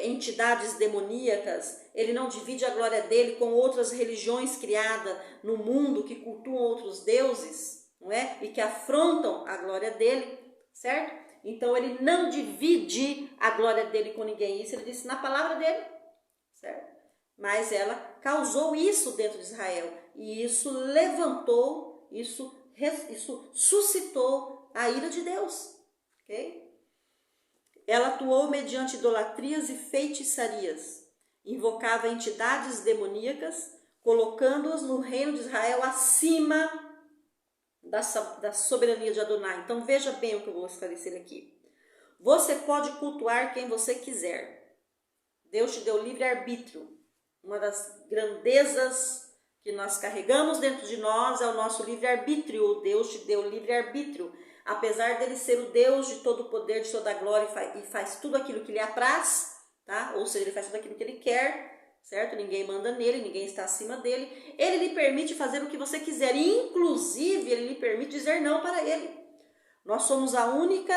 entidades demoníacas. Ele não divide a glória dele com outras religiões criadas no mundo que cultuam outros deuses, não é? E que afrontam a glória dele, certo? Então ele não divide a glória dele com ninguém. Isso ele disse na palavra dele, certo? Mas ela causou isso dentro de Israel e isso levantou, isso suscitou a ira de Deus, ok? Ela atuou mediante idolatrias e feitiçarias, invocava entidades demoníacas, colocando-os no reino de Israel acima da soberania de Adonai. Então veja bem o que eu vou esclarecer aqui. Você pode cultuar quem você quiser. Deus te deu livre-arbítrio. Uma das grandezas que nós carregamos dentro de nós é o nosso livre-arbítrio. Deus te deu livre-arbítrio. Apesar dele ser o Deus de todo o poder, de toda a glória e faz tudo aquilo que lhe apraz, tá? Ou seja, ele faz tudo aquilo que ele quer, certo? Ninguém manda nele, ninguém está acima dele. Ele lhe permite fazer o que você quiser, inclusive ele lhe permite dizer não para ele. Nós somos a única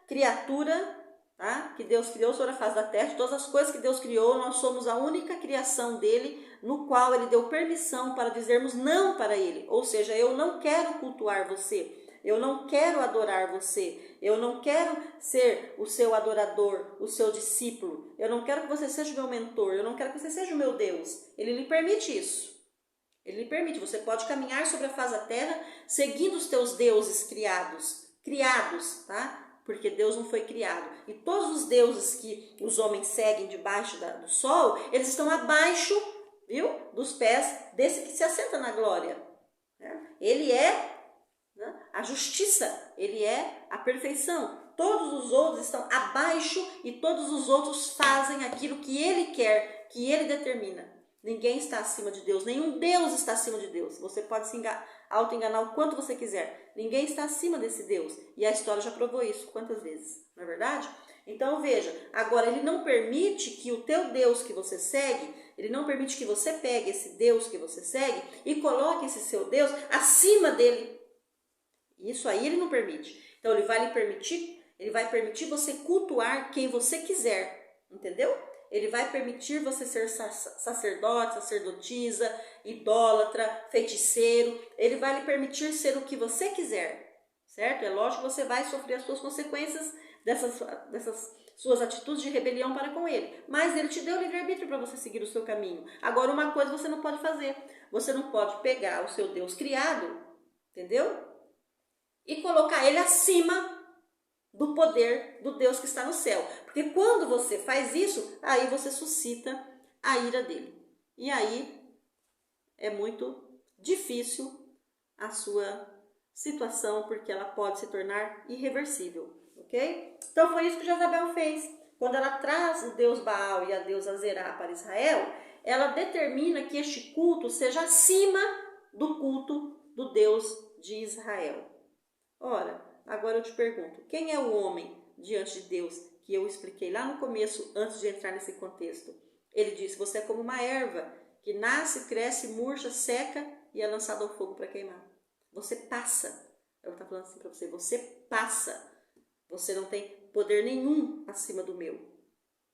criatura, tá, que Deus criou sobre a face da terra. De todas as coisas que Deus criou, nós somos a única criação dele, no qual ele deu permissão para dizermos não para ele. Ou seja, eu não quero cultuar você. Eu não quero adorar você, eu não quero ser o seu adorador, o seu discípulo, eu não quero que você seja o meu mentor, eu não quero que você seja o meu Deus. Ele lhe permite isso. Ele lhe permite, você pode caminhar sobre a face da terra seguindo os teus deuses criados, tá? Porque Deus não foi criado. E todos os deuses que os homens seguem debaixo do sol, eles estão abaixo, viu? Dos pés desse que se assenta na glória. Ele é a justiça, ele é a perfeição. Todos os outros estão abaixo e todos os outros fazem aquilo que ele quer, que ele determina. Ninguém está acima de Deus, nenhum Deus está acima de Deus. Você pode se auto-enganar o quanto você quiser. Ninguém está acima desse Deus. E a história já provou isso quantas vezes, não é verdade? Então veja, agora ele não permite que o teu Deus que você segue, ele não permite que você pegue esse Deus que você segue e coloque esse seu Deus acima dele. Isso aí ele não permite. Então ele vai permitir você cultuar quem você quiser, entendeu? Ele vai permitir você ser sacerdote, sacerdotisa, idólatra, feiticeiro. Ele vai lhe permitir ser o que você quiser, certo? É lógico que você vai sofrer as suas consequências dessas suas atitudes de rebelião para com ele. Mas ele te deu livre-arbítrio para você seguir o seu caminho. Agora, uma coisa você não pode fazer. Você não pode pegar o seu Deus criado, entendeu? E colocar ele acima do poder do Deus que está no céu. Porque quando você faz isso, aí você suscita a ira dele. E aí é muito difícil a sua situação, porque ela pode se tornar irreversível, ok? Então foi isso que Jezabel fez. Quando ela traz o Deus Baal e a deusa Azerá para Israel, ela determina que este culto seja acima do culto do Deus de Israel. Ora, agora eu te pergunto, quem é o homem diante de Deus que eu expliquei lá no começo, antes de entrar nesse contexto? Ele disse, você é como uma erva que nasce, cresce, murcha, seca e é lançada ao fogo para queimar. Você passa. Ela está falando assim para você, você passa. Você não tem poder nenhum acima do meu.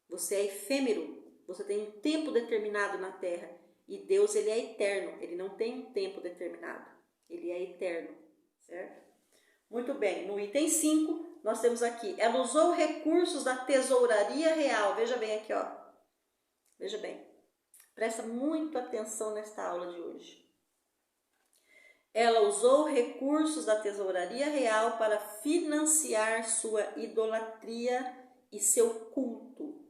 Você é efêmero. Você tem um tempo determinado na terra. E Deus, ele é eterno. Ele não tem um tempo determinado. Ele é eterno. Certo? Muito bem. No item 5, nós temos aqui. Ela usou recursos da tesouraria real. Veja bem aqui, ó. Veja bem. Presta muito atenção nesta aula de hoje. Ela usou recursos da tesouraria real para financiar sua idolatria e seu culto,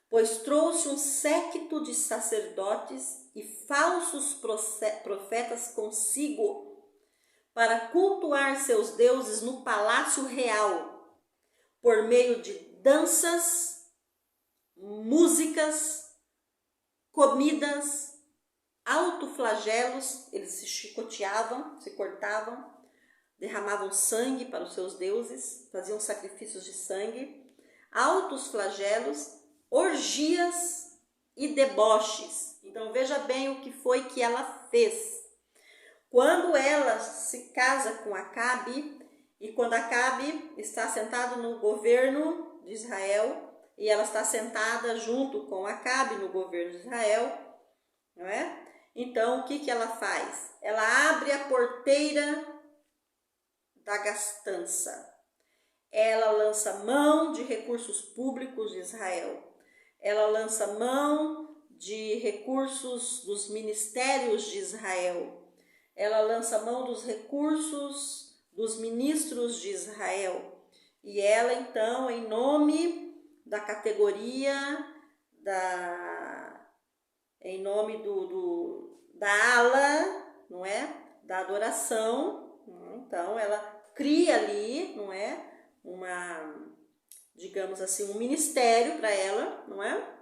pois trouxe um séquito de sacerdotes e falsos profetas consigo para cultuar seus deuses no palácio real, por meio de danças, músicas, comidas, autoflagelos. Eles se chicoteavam, se cortavam, derramavam sangue para os seus deuses, faziam sacrifícios de sangue, altos flagelos, orgias e deboches. Então veja bem o que foi que ela fez. Quando ela se casa com Acabe, e quando Acabe está sentado no governo de Israel, e ela está sentada junto com Acabe no governo de Israel, não é? Então, o que ela faz? Ela abre a porteira da gastança. Ela lança mão de recursos públicos de Israel. Ela lança mão de recursos dos ministérios de Israel. Ela lança mão dos recursos dos ministros de Israel. E ela, então, em nome da categoria, em nome da ala, não é? Da adoração. Então, ela cria ali, não é? Digamos assim, um ministério para ela, não é?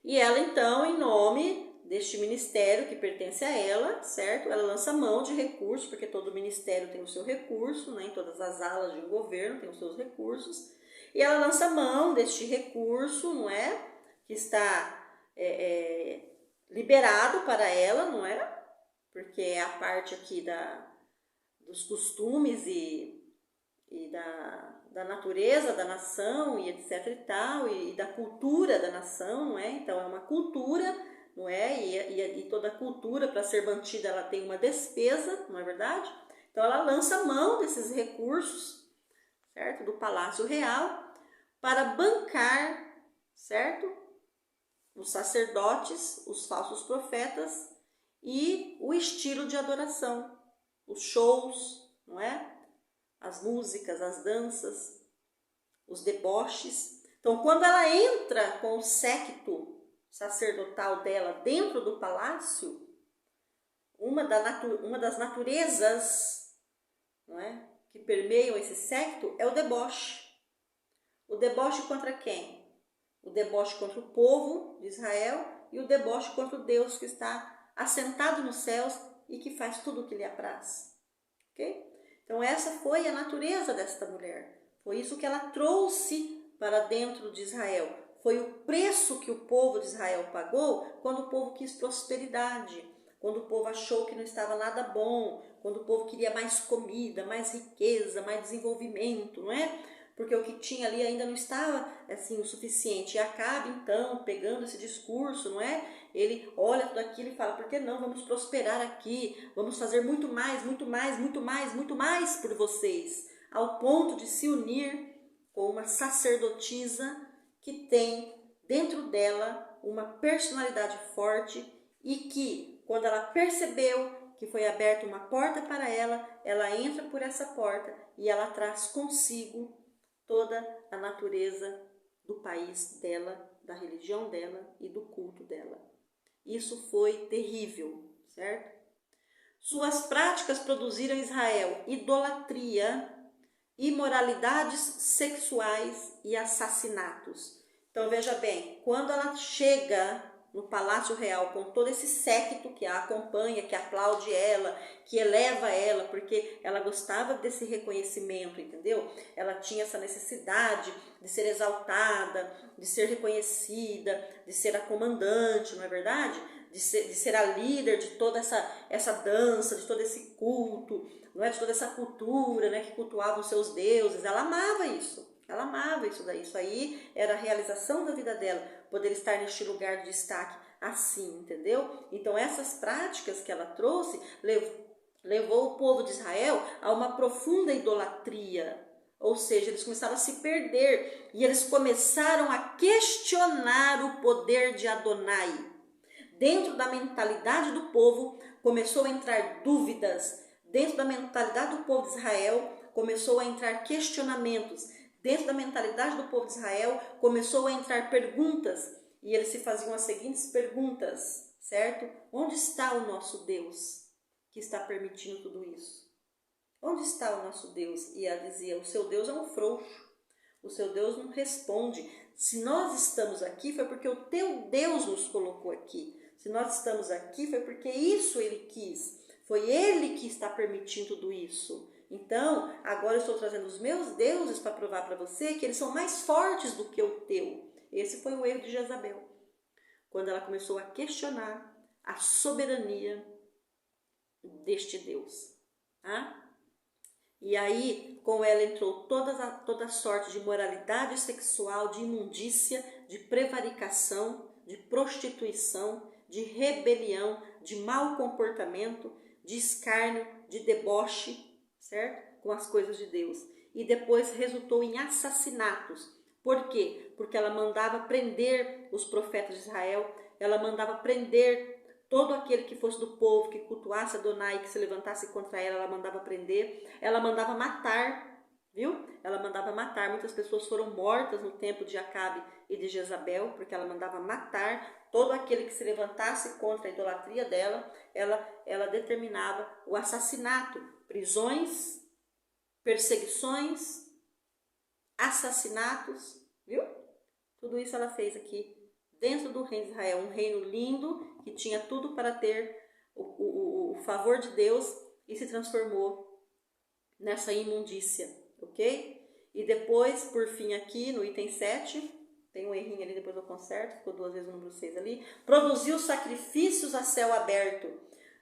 E ela, então, em nome deste ministério que pertence a ela, certo? Ela lança mão de recursos, porque todo ministério tem o seu recurso, né? Em todas as alas de um governo tem os seus recursos. E ela lança mão deste recurso, não é? Que está liberado para ela, não é? Porque é a parte aqui dos costumes e da natureza da nação e etc e tal, e da cultura da nação, não é? Então é uma cultura, não é? E toda cultura, para ser mantida, ela tem uma despesa, não é verdade? Então ela lança mão desses recursos, certo? Do Palácio Real, para bancar, certo? Os sacerdotes, os falsos profetas e o estilo de adoração, os shows, não é? As músicas, as danças, os deboches. Então, quando ela entra com o séquito sacerdotal dela dentro do palácio, uma das naturezas, não é, que permeiam esse séquito é o deboche. O deboche contra quem? O deboche contra o povo de Israel e o deboche contra o Deus que está assentado nos céus e que faz tudo o que lhe apraz. Ok? Então essa foi a natureza desta mulher. Foi isso que ela trouxe para dentro de Israel. Foi o preço que o povo de Israel pagou quando o povo quis prosperidade, quando o povo achou que não estava nada bom, quando o povo queria mais comida, mais riqueza, mais desenvolvimento, não é? Porque o que tinha ali ainda não estava assim o suficiente. E Acabe, então, pegando esse discurso, não é? Ele olha tudo aquilo e fala, por que não? Vamos prosperar aqui, vamos fazer muito mais, muito mais, muito mais, muito mais por vocês. Ao ponto de se unir com uma sacerdotisa que tem dentro dela uma personalidade forte e que, quando ela percebeu que foi aberta uma porta para ela, ela entra por essa porta e ela traz consigo toda a natureza do país dela, da religião dela e do culto dela. Isso foi terrível, certo? Suas práticas produziram em Israel idolatria, imoralidades sexuais e assassinatos. Então veja bem, quando ela chega, no Palácio Real, com todo esse séquito que a acompanha, que aplaude ela, que eleva ela, porque ela gostava desse reconhecimento, entendeu? Ela tinha essa necessidade de ser exaltada, de ser reconhecida, de ser a comandante, não é verdade? De ser a líder de toda essa dança, de todo esse culto, não é? De toda essa cultura, né? Que cultuava os seus deuses. Ela amava isso. Ela amava isso daí. Isso aí era a realização da vida dela, poder estar neste lugar de destaque assim, entendeu? Então essas práticas que ela trouxe levou o povo de Israel a uma profunda idolatria. Ou seja, eles começaram a se perder e eles começaram a questionar o poder de Adonai. Dentro da mentalidade do povo começou a entrar dúvidas. Dentro da mentalidade do povo de Israel começou a entrar questionamentos. Dentro da mentalidade do povo de Israel começou a entrar perguntas. E eles se faziam as seguintes perguntas, certo? Onde está o nosso Deus que está permitindo tudo isso? Onde está o nosso Deus? E ela dizia, o seu Deus é um frouxo. O seu Deus não responde. Se nós estamos aqui foi porque o teu Deus nos colocou aqui. Se nós estamos aqui foi porque isso ele quis. Foi ele que está permitindo tudo isso. Então, agora eu estou trazendo os meus deuses para provar para você que eles são mais fortes do que o teu. Esse foi o erro de Jezabel. Quando ela começou a questionar a soberania deste Deus. Tá? E aí, com ela entrou toda sorte de moralidade sexual, de imundícia, de prevaricação, de prostituição, de rebelião, de mau comportamento, de escárnio, de deboche, certo? Com as coisas de Deus. E depois resultou em assassinatos. Por quê? Porque ela mandava prender os profetas de Israel, ela mandava prender todo aquele que fosse do povo, que cultuasse Adonai, que se levantasse contra ela mandava prender, ela mandava matar, viu? Ela mandava matar, muitas pessoas foram mortas no tempo de Acabe e de Jezabel, porque ela mandava matar todo aquele que se levantasse contra a idolatria dela, ela determinava o assassinato, prisões, perseguições, assassinatos, viu? Tudo isso ela fez aqui dentro do reino de Israel, um reino lindo que tinha tudo para ter o favor de Deus e se transformou nessa imundícia, ok? E depois, por fim aqui no item 7, tem um errinho ali, depois eu conserto, ficou 2 vezes o número 6 ali, produziu sacrifícios a céu aberto,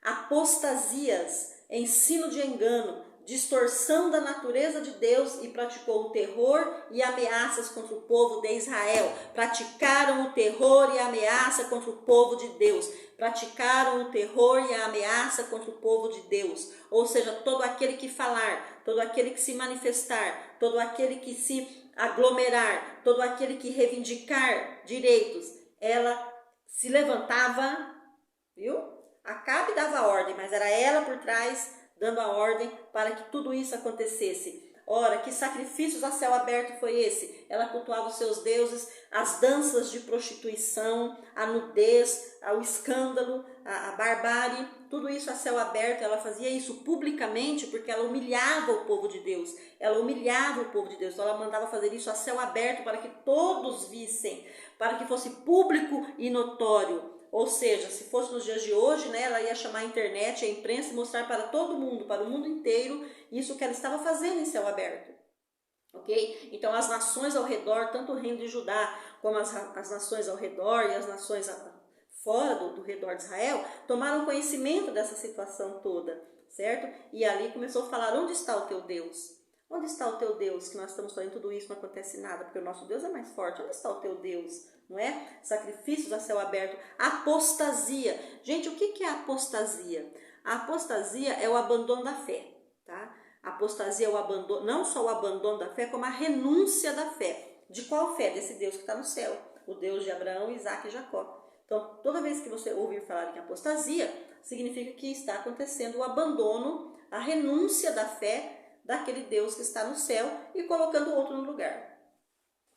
apostasias, ensino de engano, distorção da natureza de Deus e praticou o terror e ameaças contra o povo de Israel. Praticaram o terror e a ameaça contra o povo de Deus. Praticaram o terror e a ameaça contra o povo de Deus. Ou seja, todo aquele que falar, todo aquele que se manifestar, todo aquele que se aglomerar, todo aquele que reivindicar direitos, ela se levantava, viu? Acabe dava ordem, mas era ela por trás dando a ordem para que tudo isso acontecesse. Ora, que sacrifícios a céu aberto foi esse? Ela cultuava os seus deuses, as danças de prostituição, a nudez, o escândalo, a barbárie, tudo isso a céu aberto. Ela fazia isso publicamente porque ela humilhava o povo de Deus. Ela humilhava o povo de Deus. Então ela mandava fazer isso a céu aberto para que todos vissem, para que fosse público e notório. Ou seja, se fosse nos dias de hoje, né, ela ia chamar a internet, a imprensa e mostrar para todo mundo, para o mundo inteiro, isso que ela estava fazendo em céu aberto. Ok? Então as nações ao redor, tanto o reino de Judá, como as nações ao redor e as nações fora do redor de Israel, tomaram conhecimento dessa situação toda, certo? E ali começou a falar, onde está o teu Deus? Onde está o teu Deus? Que nós estamos fazendo tudo isso, não acontece nada, porque o nosso Deus é mais forte. Onde está o teu Deus? Não é? Sacrifícios a céu aberto, apostasia. Gente, o que é apostasia? A apostasia é o abandono da fé, tá? A apostasia é o abandono, não só o abandono da fé, como a renúncia da fé. De qual fé? Desse Deus que está no céu, o Deus de Abraão, Isaac e Jacó. Então, toda vez que você ouvir falar em apostasia, significa que está acontecendo o abandono, a renúncia da fé daquele Deus que está no céu e colocando o outro no lugar.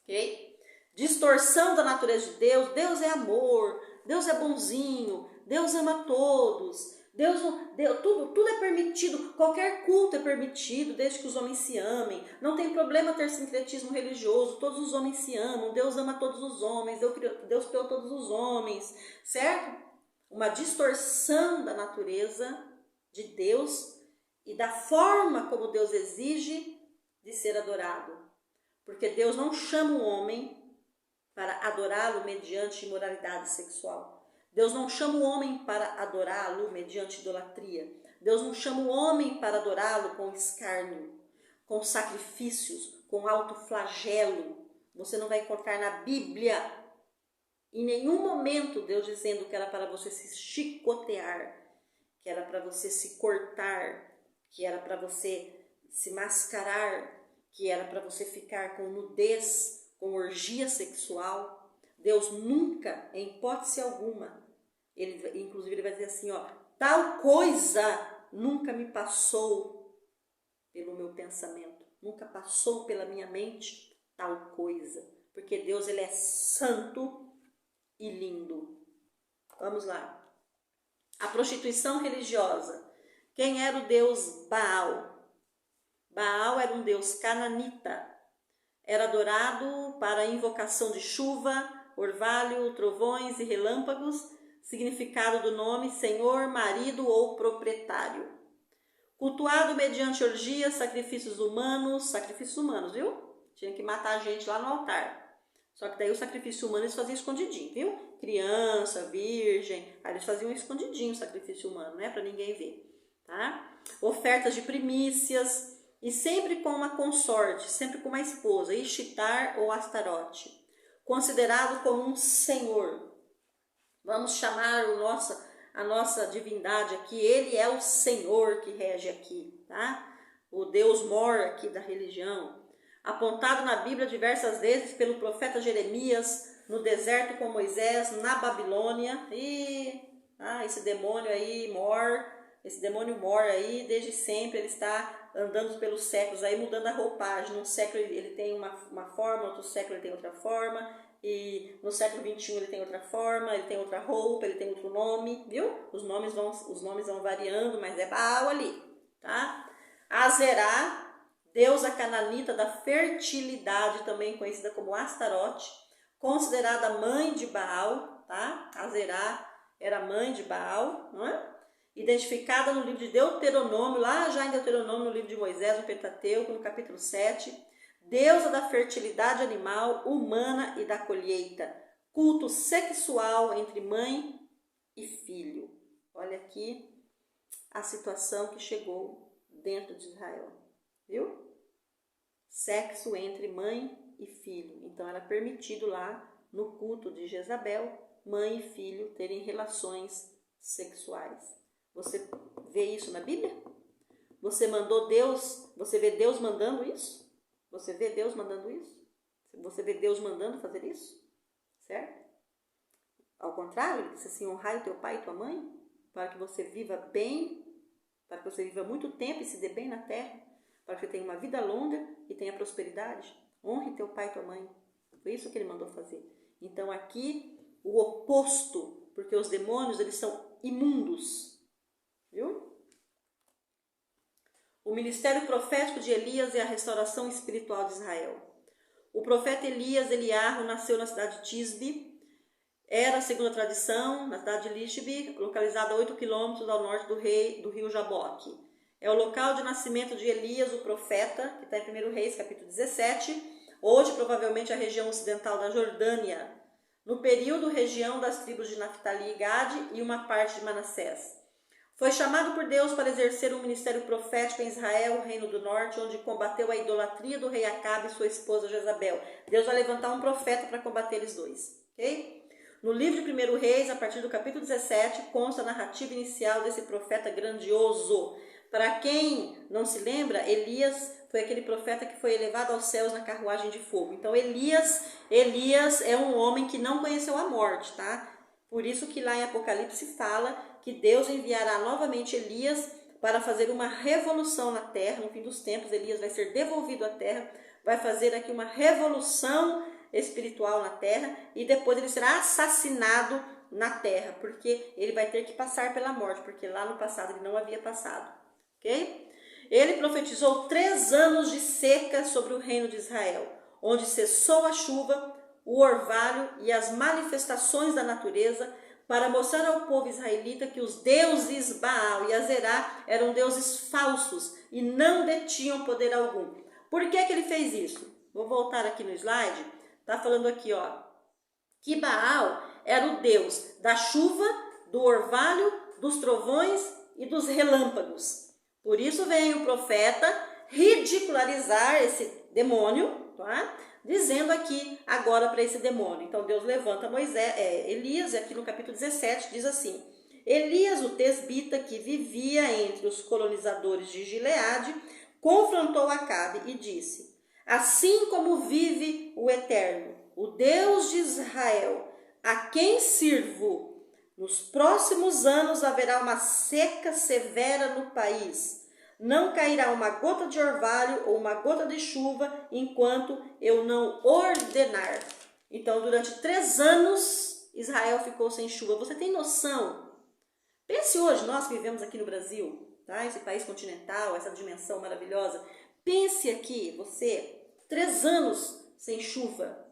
Ok? Distorção da natureza de Deus. Deus é amor, Deus é bonzinho, Deus ama todos, Tudo é permitido, qualquer culto é permitido, desde que os homens se amem. Não tem problema ter sincretismo religioso, todos os homens se amam, Deus ama todos os homens, Deus criou todos os homens, certo? Uma distorção da natureza de Deus e da forma como Deus exige de ser adorado. Porque Deus não chama o homem para adorá-lo mediante imoralidade sexual. Deus não chama o homem para adorá-lo mediante idolatria. Deus não chama o homem para adorá-lo com escárnio, com sacrifícios, com autoflagelo. Você não vai encontrar na Bíblia, em nenhum momento, Deus dizendo que era para você se chicotear, que era para você se cortar, que era para você se mascarar, que era para você ficar com nudez, com orgia sexual. Deus nunca, em hipótese alguma, inclusive ele vai dizer assim, tal coisa nunca me passou pelo meu pensamento, nunca passou pela minha mente tal coisa, porque Deus ele é santo e lindo. Vamos lá. A prostituição religiosa. Quem era o deus Baal? Baal era um deus cananita. Era adorado para a invocação de chuva, orvalho, trovões e relâmpagos, significado do nome senhor, marido ou proprietário. Cultuado mediante orgias, sacrifícios humanos, viu? Tinha que matar a gente lá no altar. Só que daí o sacrifício humano eles faziam escondidinho, viu? Criança, virgem, aí eles faziam escondidinho o sacrifício humano, né? Para ninguém ver, tá? Ofertas de primícias e sempre com uma consorte, sempre com uma esposa, Ishtar ou Astarote. Considerado como um senhor. Vamos chamar a nossa divindade aqui, ele é o senhor que rege aqui, tá? O Deus Mor aqui da religião. Apontado na Bíblia diversas vezes pelo profeta Jeremias, no deserto com Moisés, na Babilônia. Esse demônio aí, esse demônio Mor aí, desde sempre ele está andando pelos séculos, aí mudando a roupagem. Num século ele tem uma forma, no outro século ele tem outra forma, e no século 21 ele tem outra forma, ele tem outra roupa, ele tem outro nome, viu? Os nomes vão variando, mas é Baal ali, tá? Azerá, deusa cananita da fertilidade, também conhecida como Astarote, considerada mãe de Baal, tá? Azerá era mãe de Baal, não é? Identificada no livro de Deuteronômio, lá já em Deuteronômio, no livro de Moisés, no Pentateuco, no capítulo 7, deusa da fertilidade animal, humana e da colheita, culto sexual entre mãe e filho. Olha aqui a situação que chegou dentro de Israel, viu? Sexo entre mãe e filho. Então era permitido lá no culto de Jezabel, mãe e filho terem relações sexuais. Você vê isso na Bíblia? Você vê Deus mandando isso? Você vê Deus mandando isso? Você vê Deus mandando fazer isso? Certo? Ao contrário, ele disse assim, honrai o teu pai e tua mãe, para que você viva bem, para que você viva muito tempo e se dê bem na terra, para que você tenha uma vida longa e tenha prosperidade. Honre teu pai e tua mãe. Foi isso que ele mandou fazer. Então aqui, o oposto, porque os demônios, eles são imundos. Viu? O ministério profético de Elias e a restauração espiritual de Israel. O profeta Elias Eliarro nasceu na cidade de Tisbe. Era, segundo a tradição, na cidade de Lishbe, localizada a 8 quilômetros ao norte do rio Jaboque. É o local de nascimento de Elias, o profeta, que está em 1 Reis, capítulo 17. Hoje, provavelmente, a região ocidental da Jordânia. No período, região das tribos de Naftali e Gade e uma parte de Manassés. Foi chamado por Deus para exercer um ministério profético em Israel, o reino do norte, onde combateu a idolatria do rei Acabe e sua esposa Jezabel. Deus vai levantar um profeta para combater eles dois. Ok? No livro de 1 Reis, a partir do capítulo 17, consta a narrativa inicial desse profeta grandioso. Para quem não se lembra, Elias foi aquele profeta que foi elevado aos céus na carruagem de fogo. Então Elias é um homem que não conheceu a morte, tá? Por isso que lá em Apocalipse fala que Deus enviará novamente Elias para fazer uma revolução na terra. No fim dos tempos, Elias vai ser devolvido à terra, vai fazer aqui uma revolução espiritual na terra e depois ele será assassinado na terra, porque ele vai ter que passar pela morte, porque lá no passado ele não havia passado, ok? Ele profetizou 3 anos de seca sobre o reino de Israel, onde cessou a chuva, o orvalho e as manifestações da natureza, para mostrar ao povo israelita que os deuses Baal e Azerá eram deuses falsos e não detinham poder algum. Por que ele fez isso? Vou voltar aqui no slide. Está falando aqui, ó, que Baal era o deus da chuva, do orvalho, dos trovões e dos relâmpagos. Por isso vem o profeta ridicularizar esse demônio, tá? Dizendo aqui agora para esse demônio. Então Deus levanta Elias, e aqui no capítulo 17 diz assim: Elias, o tesbita, que vivia entre os colonizadores de Gileade, confrontou Acabe e disse: assim como vive o Eterno, o Deus de Israel, a quem sirvo, nos próximos anos haverá uma seca severa no país. Não cairá uma gota de orvalho ou uma gota de chuva enquanto eu não ordenar. Então, durante 3 anos, Israel ficou sem chuva. Você tem noção? Pense hoje, nós que vivemos aqui no Brasil, tá? Esse país continental, essa dimensão maravilhosa. Pense aqui, você, 3 anos sem chuva,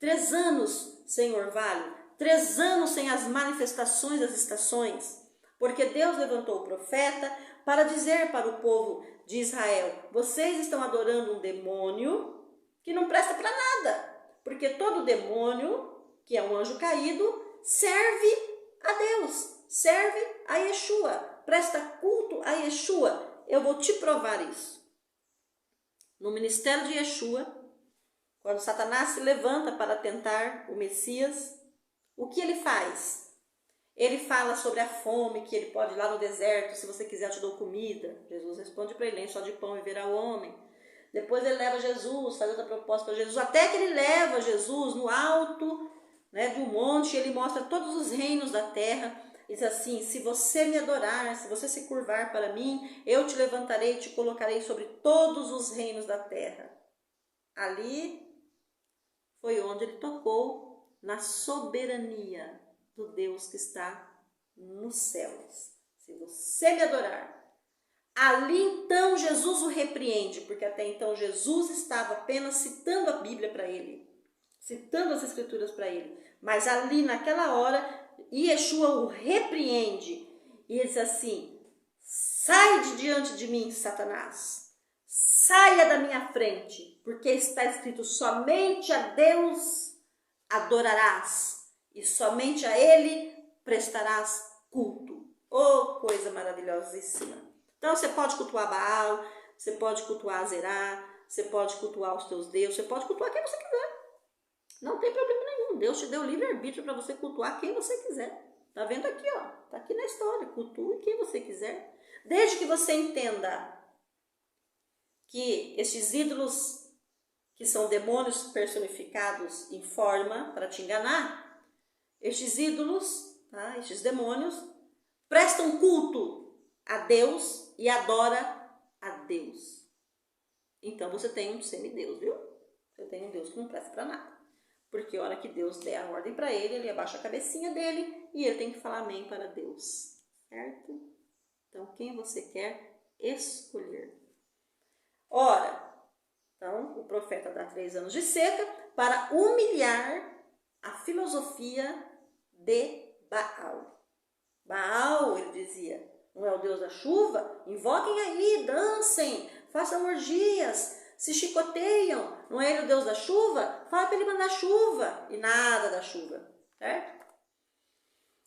3 anos sem orvalho, 3 anos sem as manifestações das estações, porque Deus levantou o profeta para dizer para o povo de Israel: vocês estão adorando um demônio que não presta para nada, porque todo demônio, que é um anjo caído, serve a Deus, serve a Yeshua, presta culto a Yeshua. Eu vou te provar isso. No ministério de Yeshua, quando Satanás se levanta para tentar o Messias, o que ele faz? Ele fala sobre a fome, que ele pode ir lá no deserto, se você quiser eu te dou comida. Jesus responde para ele: nem só de pão viverá o homem. Depois ele leva Jesus, faz outra proposta para Jesus, até que ele leva Jesus no alto, de um monte, ele mostra todos os reinos da terra, e diz assim: se você me adorar, se você se curvar para mim, eu te levantarei e te colocarei sobre todos os reinos da terra. Ali foi onde ele tocou na soberania do Deus que está nos céus. Se você me adorar, ali então Jesus o repreende, porque até então Jesus estava apenas citando a Bíblia para ele, citando as Escrituras para ele, mas ali naquela hora Yeshua o repreende e diz assim: sai de diante de mim, Satanás, saia da minha frente, porque está escrito: somente a Deus adorarás e somente a Ele prestarás culto. Oh, coisa maravilhosíssima! Então você pode cultuar Baal, você pode cultuar Azerá, você pode cultuar os teus deuses, você pode cultuar quem você quiser. Não tem problema nenhum. Deus te deu livre-arbítrio para você cultuar quem você quiser. Tá vendo aqui, ó? Tá aqui na história. Cultue quem você quiser. Desde que você entenda que estes ídolos, que são demônios personificados em forma para te enganar, estes ídolos, tá? Estes demônios, prestam culto a Deus e adora a Deus. Então você tem um semideus, viu? Você tem um Deus que não presta para nada. Porque a hora que Deus der a ordem para ele, ele abaixa a cabecinha dele e ele tem que falar amém para Deus. Certo? Então, quem você quer escolher? Ora, então, o profeta dá 3 anos de seca para humilhar a filosofia de Baal. Baal, ele dizia, não é o Deus da chuva? Invoquem aí, dancem, façam orgias, se chicoteiam. Não é ele o Deus da chuva? Fala para ele mandar chuva. E nada da chuva, certo?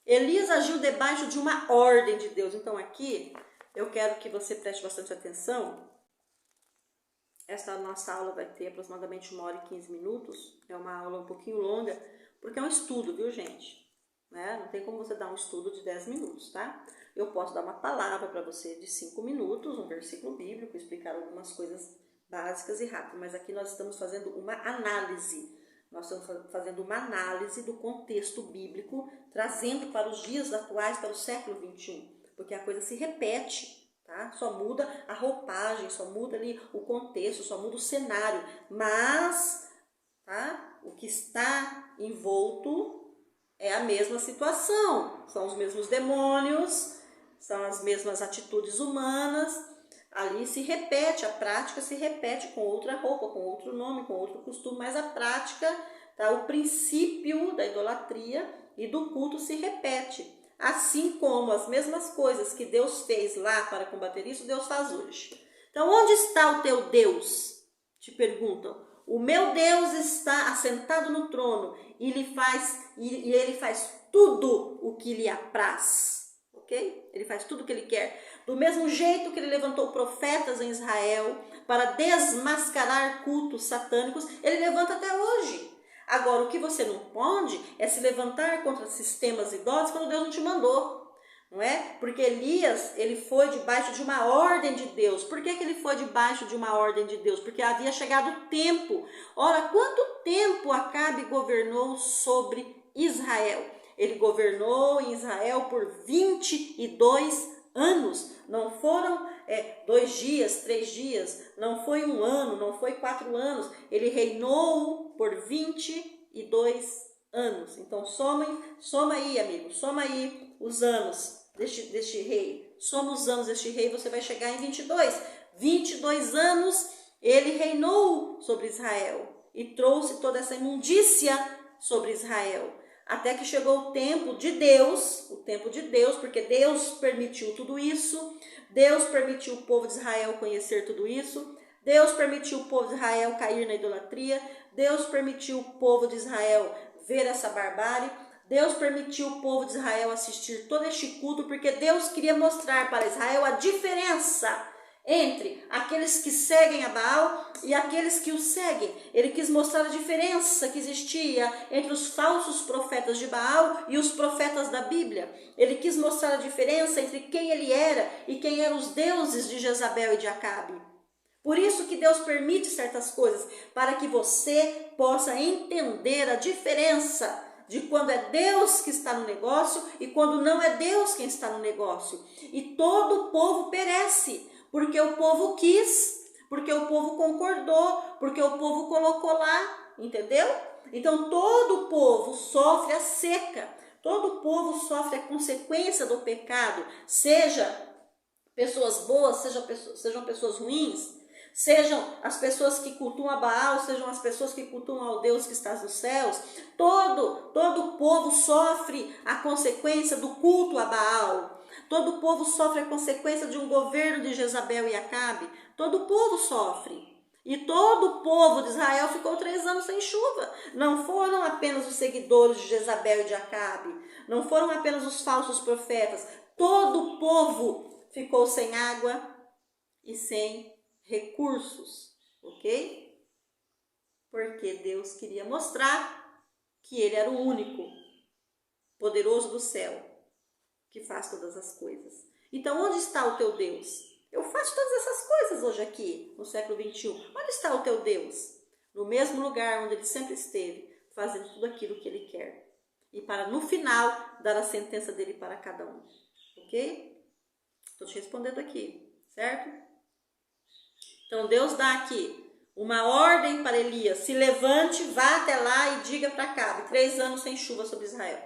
Elias agiu debaixo de uma ordem de Deus. Então aqui, eu quero que você preste bastante atenção. Essa nossa aula vai ter aproximadamente 1h15 minutos. É uma aula um pouquinho longa, porque é um estudo, viu, gente? Não tem como você dar um estudo de 10 minutos, tá? Eu posso dar uma palavra para você de 5 minutos, um versículo bíblico, explicar algumas coisas básicas e rápidas. Mas aqui nós estamos fazendo uma análise. Nós estamos fazendo uma análise do contexto bíblico, trazendo para os dias atuais, para o século XXI. Porque a coisa se repete. Tá? Só muda a roupagem, só muda ali o contexto, só muda o cenário, mas tá? O que está envolto É a mesma situação, são os mesmos demônios, são as mesmas atitudes humanas, ali se repete, a prática se repete com outra roupa, com outro nome, com outro costume, mas a prática, tá, o princípio da idolatria e do culto se repete. Assim como as mesmas coisas que Deus fez lá para combater isso, Deus faz hoje. Então, onde está o teu Deus? Te perguntam. O meu Deus está assentado no trono e ele faz tudo o que lhe apraz, ok? Ele faz tudo o que ele quer. Do mesmo jeito que ele levantou profetas em Israel para desmascarar cultos satânicos, ele levanta até hoje. Agora, o que você não pode é se levantar contra sistemas idólatras quando Deus não te mandou. Não é? Porque Elias, ele foi debaixo de uma ordem de Deus. Por que ele foi debaixo de uma ordem de Deus? Porque havia chegado o tempo. Ora, quanto tempo Acabe governou sobre Israel? Ele governou em Israel por 22 anos. Não foram 2 dias, 3 dias, não foi 1 ano, não foi 4 anos. Ele reinou por 22 anos. Então, soma aí, amigo, soma aí os anos deste rei. Soma os anos deste rei, você vai chegar em 22. 22 anos ele reinou sobre Israel e trouxe toda essa imundícia sobre Israel. Até que chegou o tempo de Deus, porque Deus permitiu tudo isso. Deus permitiu o povo de Israel conhecer tudo isso. Deus permitiu o povo de Israel cair na idolatria. Deus permitiu o povo de Israel ver essa barbárie. Deus permitiu o povo de Israel assistir todo este culto, porque Deus queria mostrar para Israel a diferença entre aqueles que seguem a Baal e aqueles que o seguem. Ele quis mostrar a diferença que existia entre os falsos profetas de Baal e os profetas da Bíblia. Ele quis mostrar a diferença entre quem ele era e quem eram os deuses de Jezabel e de Acabe. Por isso que Deus permite certas coisas, para que você possa entender a diferença de quando é Deus que está no negócio e quando não é Deus quem está no negócio. E todo o povo perece, porque o povo quis, porque o povo concordou, porque o povo colocou lá, entendeu? Então todo o povo sofre a seca, todo o povo sofre a consequência do pecado, seja pessoas boas, sejam pessoas ruins, sejam as pessoas que cultuam a Baal, sejam as pessoas que cultuam ao Deus que está nos céus. Todo o povo sofre a consequência do culto a Baal. Todo o povo sofre a consequência de um governo de Jezabel e Acabe. Todo o povo sofre. E todo o povo de Israel ficou 3 anos sem chuva. Não foram apenas os seguidores de Jezabel e de Acabe. Não foram apenas os falsos profetas. Todo o povo ficou sem água e sem recursos, ok? Porque Deus queria mostrar que ele era o único, poderoso do céu, que faz todas as coisas. Então, onde está o teu Deus? Eu faço todas essas coisas hoje aqui, no século 21. Onde está o teu Deus? No mesmo lugar onde ele sempre esteve, fazendo tudo aquilo que ele quer. E para, no final, dar a sentença dele para cada um. Ok? Estou te respondendo aqui, certo? Então, Deus dá aqui uma ordem para Elias: se levante, vá até lá e diga para Acabe, 3 anos sem chuva sobre Israel.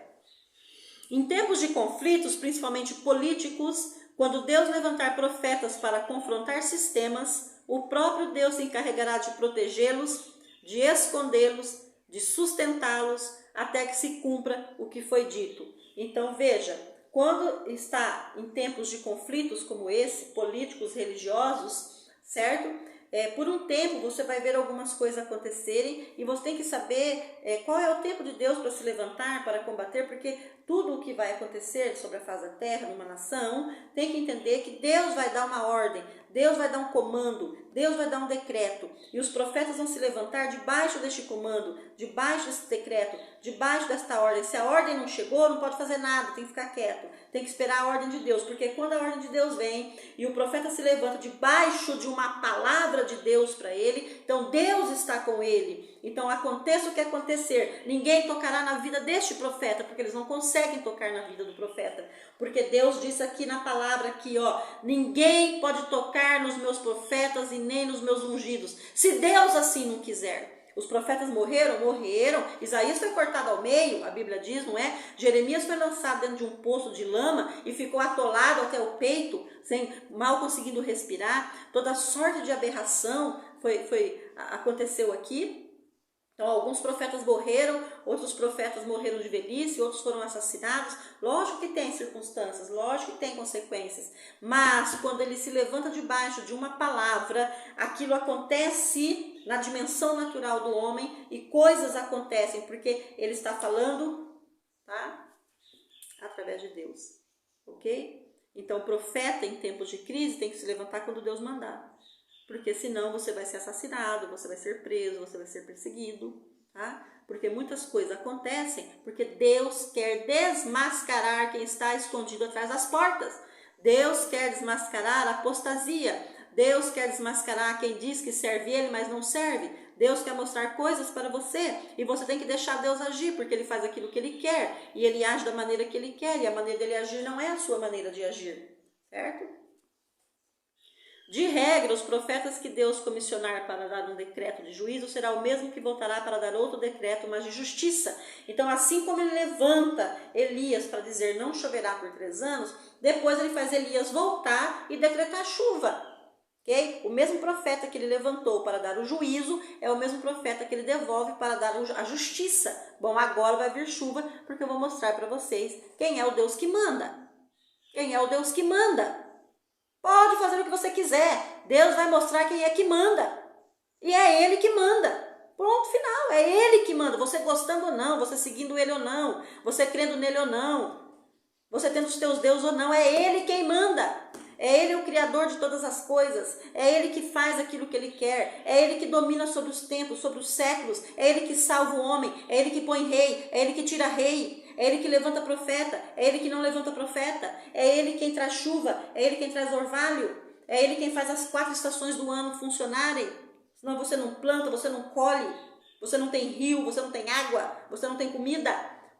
Em tempos de conflitos, principalmente políticos, quando Deus levantar profetas para confrontar sistemas, o próprio Deus se encarregará de protegê-los, de escondê-los, de sustentá-los, até que se cumpra o que foi dito. Então, veja, quando está em tempos de conflitos como esse, políticos, religiosos, certo? Por um tempo você vai ver algumas coisas acontecerem e você tem que saber qual é o tempo de Deus para se levantar, para combater, porque tudo o que vai acontecer sobre a face da terra, numa nação, tem que entender que Deus vai dar uma ordem, Deus vai dar um comando, Deus vai dar um decreto, e os profetas vão se levantar debaixo deste comando, debaixo desse decreto, debaixo desta ordem. Se a ordem não chegou, não pode fazer nada, tem que ficar quieto, tem que esperar a ordem de Deus, porque quando a ordem de Deus vem e o profeta se levanta debaixo de uma palavra de Deus para ele, então Deus está com ele. Então aconteça o que acontecer, ninguém tocará na vida deste profeta, porque eles não conseguem tocar na vida do profeta, porque Deus disse aqui na palavra aqui, ninguém pode tocar nos meus profetas e nem nos meus ungidos, se Deus assim não quiser. Os profetas morreram? Morreram. Isaías foi cortado ao meio, a Bíblia diz, não é? Jeremias foi lançado dentro de um poço de lama e ficou atolado até o peito, mal conseguindo respirar. Toda sorte de aberração aconteceu aqui. Então, alguns profetas morreram, outros profetas morreram de velhice, outros foram assassinados. Lógico que tem circunstâncias, lógico que tem consequências. Mas, quando ele se levanta debaixo de uma palavra, aquilo acontece na dimensão natural do homem e coisas acontecem, porque ele está falando, tá? Através de Deus, ok? Então, o profeta em tempos de crise tem que se levantar quando Deus mandar. Porque senão você vai ser assassinado, você vai ser preso, você vai ser perseguido, tá? Porque muitas coisas acontecem porque Deus quer desmascarar quem está escondido atrás das portas. Deus quer desmascarar a apostasia. Deus quer desmascarar quem diz que serve Ele, mas não serve. Deus quer mostrar coisas para você e você tem que deixar Deus agir, porque Ele faz aquilo que Ele quer e Ele age da maneira que Ele quer e a maneira dele agir não é a sua maneira de agir, certo? De regra, os profetas que Deus comissionar para dar um decreto de juízo será o mesmo que voltará para dar outro decreto, mas de justiça. Então, assim como ele levanta Elias para dizer não choverá por 3 anos, depois ele faz Elias voltar e decretar chuva. Okay? O mesmo profeta que ele levantou para dar o juízo é o mesmo profeta que ele devolve para dar a justiça. Bom, agora vai vir chuva porque eu vou mostrar para vocês quem é o Deus que manda. Quem é o Deus que manda? Pode fazer o que você quiser. Deus vai mostrar quem é que manda. E é Ele que manda. Ponto final. É Ele que manda. Você gostando ou não, você seguindo Ele ou não, você crendo nele ou não, você tendo os teus deuses ou não, é Ele quem manda. É Ele o Criador de todas as coisas. É Ele que faz aquilo que Ele quer. É Ele que domina sobre os tempos, sobre os séculos. É Ele que salva o homem. É Ele que põe rei. É Ele que tira rei. É Ele que levanta profeta. É Ele que não levanta profeta. É Ele quem traz chuva. É Ele quem traz orvalho. É Ele quem faz as 4 estações do ano funcionarem. Senão você não planta, você não colhe. Você não tem rio, você não tem água. Você não tem comida.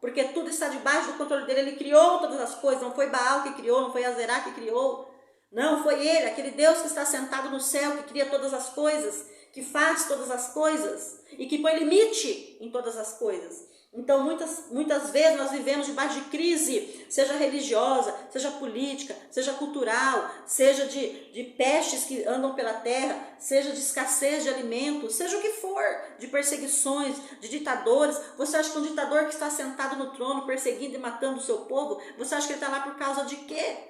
Porque tudo está debaixo do controle dele. Ele criou todas as coisas. Não foi Baal que criou, não foi Azerá que criou. Não, foi Ele, aquele Deus que está sentado no céu, que cria todas as coisas, que faz todas as coisas e que põe limite em todas as coisas. Então, muitas vezes nós vivemos debaixo de crise, seja religiosa, seja política, seja cultural, seja de pestes que andam pela terra, seja de escassez de alimentos, seja o que for, de perseguições, de ditadores. Você acha que um ditador que está sentado no trono, perseguindo e matando o seu povo, você acha que ele está lá por causa de quê?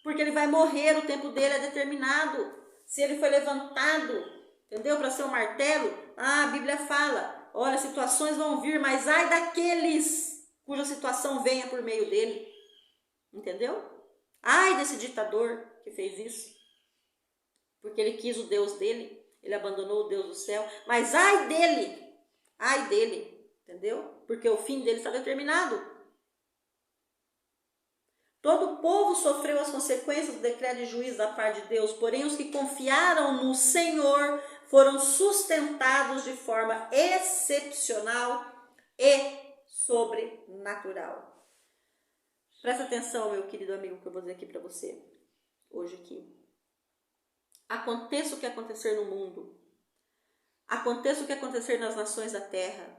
Porque ele vai morrer, o tempo dele é determinado. Se ele foi levantado, entendeu? Para ser um martelo, a Bíblia fala, olha, situações vão vir, mas ai daqueles cuja situação venha por meio dele. Entendeu? Ai desse ditador que fez isso. Porque ele quis o Deus dele, ele abandonou o Deus do céu, mas ai dele, entendeu? Porque o fim dele está determinado. Todo o povo sofreu as consequências do decreto de juízo da parte de Deus, porém os que confiaram no Senhor foram sustentados de forma excepcional e sobrenatural. Presta atenção, meu querido amigo, que eu vou dizer aqui para você, hoje aqui. Aconteça o que acontecer no mundo, aconteça o que acontecer nas nações da terra,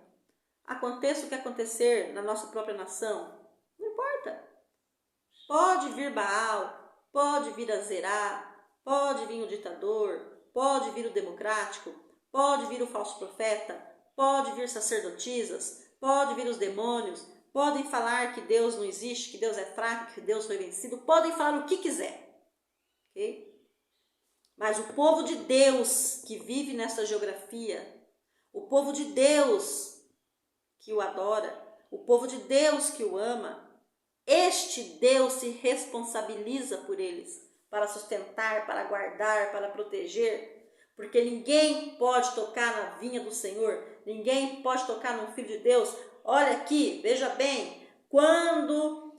aconteça o que acontecer na nossa própria nação, não importa. Pode vir Baal, pode vir Azerá, pode vir o ditador, pode vir o democrático, pode vir o falso profeta, pode vir sacerdotisas, pode vir os demônios, podem falar que Deus não existe, que Deus é fraco, que Deus foi vencido, podem falar o que quiser, ok? Mas o povo de Deus que vive nessa geografia, o povo de Deus que o adora, o povo de Deus que o ama, este Deus se responsabiliza por eles, para sustentar, para guardar, para proteger, porque ninguém pode tocar na vinha do Senhor, ninguém pode tocar no Filho de Deus. Olha aqui, veja bem, quando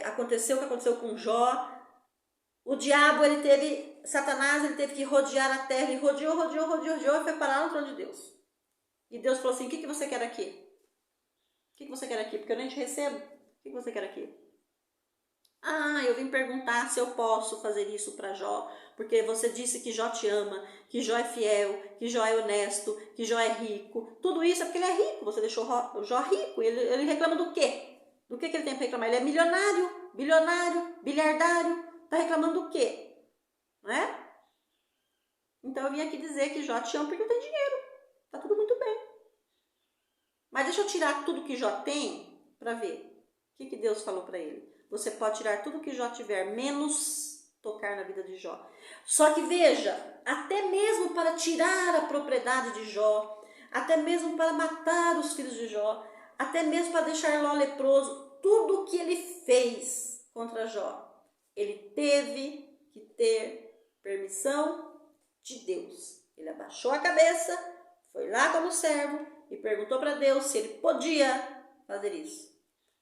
aconteceu o que aconteceu com Jó, o diabo, Satanás, ele teve que rodear a terra, ele rodeou e foi parar no trono de Deus. E Deus falou assim, o que você quer aqui? O que você quer aqui? Porque eu nem te recebo. O que você quer aqui? Ah, eu vim perguntar se eu posso fazer isso para Jó, porque você disse que Jó te ama, que Jó é fiel, que Jó é honesto, que Jó é rico. Tudo isso é porque ele é rico, você deixou o Jó rico. Ele reclama do quê? Do que ele tem para reclamar? Ele é milionário, bilionário, bilhardário. Está reclamando do quê? Não é? Então eu vim aqui dizer que Jó te ama porque tem dinheiro. Tá tudo muito bem. Mas deixa eu tirar tudo que Jó tem para ver. O que Deus falou para ele? Você pode tirar tudo que Jó tiver, menos tocar na vida de Jó. Só que veja, até mesmo para tirar a propriedade de Jó, até mesmo para matar os filhos de Jó, até mesmo para deixar Ló leproso, tudo que ele fez contra Jó, ele teve que ter permissão de Deus. Ele abaixou a cabeça, foi lá como servo e perguntou para Deus se ele podia fazer isso.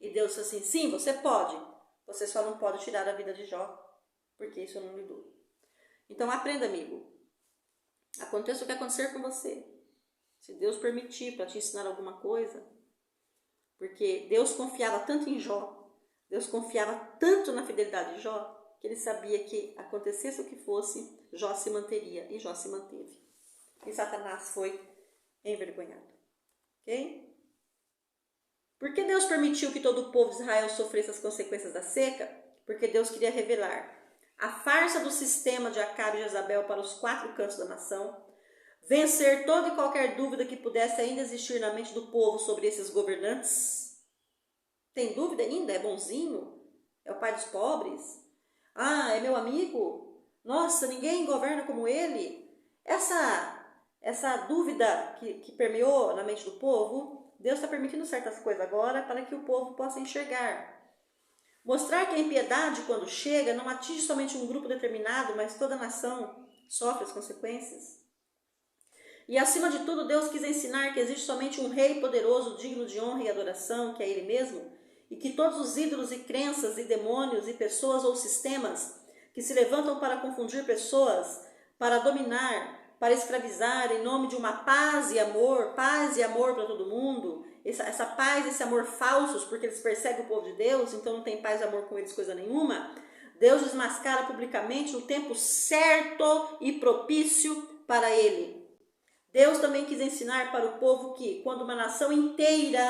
E Deus disse assim, sim, você pode. Você só não pode tirar a vida de Jó, porque isso eu não lhe dou. Então aprenda, amigo. Aconteça o que acontecer com você. Se Deus permitir para te ensinar alguma coisa, porque Deus confiava tanto em Jó, Deus confiava tanto na fidelidade de Jó, que ele sabia que acontecesse o que fosse, Jó se manteria, e Jó se manteve. E Satanás foi envergonhado. Ok? Por que Deus permitiu que todo o povo de Israel sofresse as consequências da seca? Porque Deus queria revelar a farsa do sistema de Acabe e Jezabel para os 4 cantos da nação, vencer toda e qualquer dúvida que pudesse ainda existir na mente do povo sobre esses governantes. Tem dúvida ainda? É bonzinho? É o pai dos pobres? Ah, é meu amigo? Nossa, ninguém governa como ele? Essa dúvida que permeou na mente do povo, Deus está permitindo certas coisas agora para que o povo possa enxergar. Mostrar que a impiedade, quando chega, não atinge somente um grupo determinado, mas toda a nação sofre as consequências. E, acima de tudo, Deus quis ensinar que existe somente um rei poderoso, digno de honra e adoração, que é Ele mesmo, e que todos os ídolos e crenças e demônios e pessoas ou sistemas que se levantam para confundir pessoas, para dominar, para escravizar em nome de uma paz e amor para todo mundo, essa paz e esse amor falsos, porque eles perseguem o povo de Deus, então não tem paz e amor com eles coisa nenhuma, Deus desmascara publicamente no tempo certo e propício para ele. Deus também quis ensinar para o povo que, quando uma nação inteira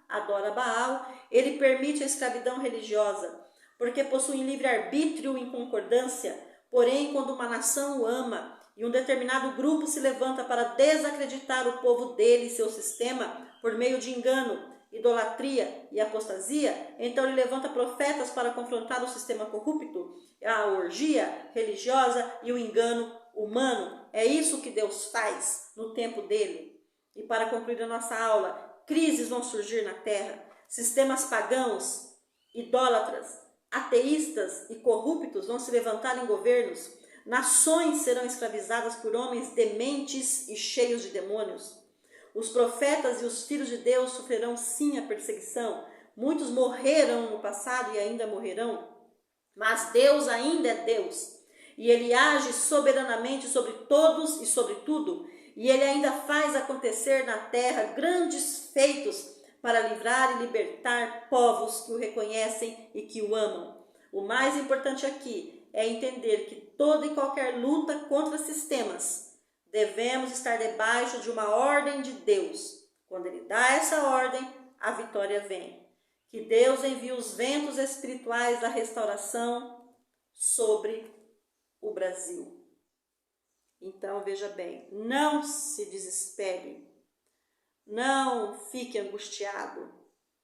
adora Baal, ele permite a escravidão religiosa, porque possuem livre-arbítrio em concordância. Porém, quando uma nação o ama e um determinado grupo se levanta para desacreditar o povo dele e seu sistema por meio de engano, idolatria e apostasia, então ele levanta profetas para confrontar o sistema corrupto, a orgia religiosa e o engano humano. É isso que Deus faz no tempo dele. E para concluir a nossa aula, crises vão surgir na terra, sistemas pagãos, idólatras, ateístas e corruptos vão se levantar em governos, nações serão escravizadas por homens dementes e cheios de demônios. Os profetas e os filhos de Deus sofrerão sim a perseguição. Muitos morreram no passado e ainda morrerão, mas Deus ainda é Deus. E Ele age soberanamente sobre todos e sobre tudo. E Ele ainda faz acontecer na terra grandes feitos para livrar e libertar povos que o reconhecem e que o amam. O mais importante aqui é entender que toda e qualquer luta contra sistemas, devemos estar debaixo de uma ordem de Deus. Quando Ele dá essa ordem, a vitória vem. Que Deus envie os ventos espirituais da restauração sobre o Brasil. Então, veja bem, não se desespere, não fique angustiado,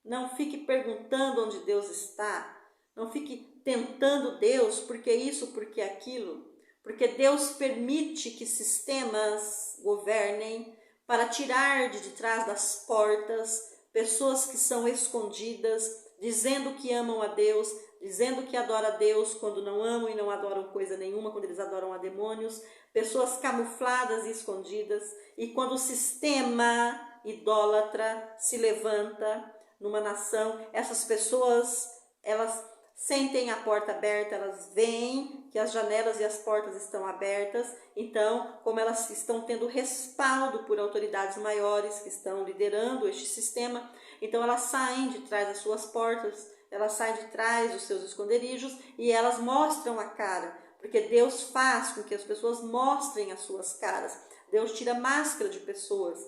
não fique perguntando onde Deus está, não fique tentando Deus, porque isso, porque aquilo, porque Deus permite que sistemas governem para tirar de trás das portas pessoas que são escondidas, dizendo que amam a Deus, dizendo que adoram a Deus quando não amam e não adoram coisa nenhuma, quando eles adoram a demônios, pessoas camufladas e escondidas, e quando o sistema idólatra se levanta numa nação, essas pessoas, elas sentem a porta aberta, elas veem que as janelas e as portas estão abertas, então, como elas estão tendo respaldo por autoridades maiores que estão liderando este sistema, então elas saem de trás das suas portas elas saem de trás dos seus esconderijos e elas mostram a cara, porque Deus faz com que as pessoas mostrem as suas caras. Deus tira máscara de pessoas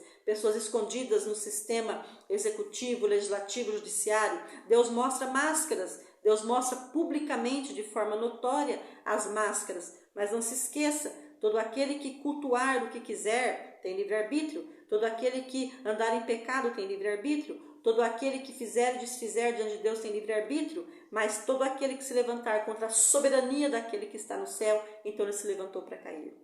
escondidas no sistema executivo, legislativo, judiciário. Deus mostra máscaras, Deus mostra publicamente, de forma notória, as máscaras. Mas não se esqueça, todo aquele que cultuar o que quiser tem livre-arbítrio. Todo aquele que andar em pecado tem livre-arbítrio. Todo aquele que fizer e desfizer diante de Deus tem livre-arbítrio. Mas todo aquele que se levantar contra a soberania daquele que está no céu, então ele se levantou para cair.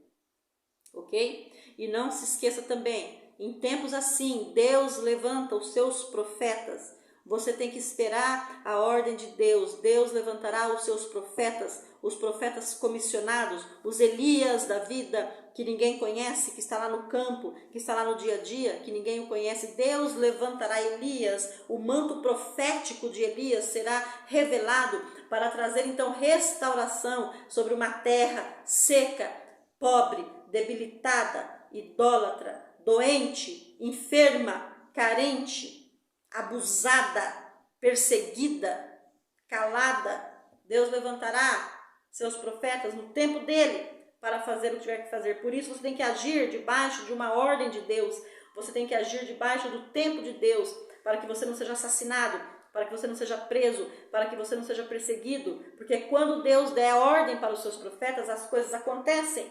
Ok? E não se esqueça também, em tempos assim, Deus levanta os seus profetas. Você tem que esperar a ordem de Deus. Deus levantará os seus profetas, os profetas comissionados, os Elias da vida, que ninguém conhece, que está lá no campo, que está lá no dia a dia, que ninguém o conhece. Deus levantará Elias, o manto profético de Elias será revelado para trazer então restauração sobre uma terra seca, pobre, debilitada, idólatra, doente, enferma, carente, abusada, perseguida, calada. Deus levantará seus profetas no tempo dele para fazer o que tiver que fazer. Por isso você tem que agir debaixo de uma ordem de Deus. Você tem que agir debaixo do tempo de Deus, para que você não seja assassinado, para que você não seja preso, para que você não seja perseguido. Porque quando Deus der ordem para os seus profetas, as coisas acontecem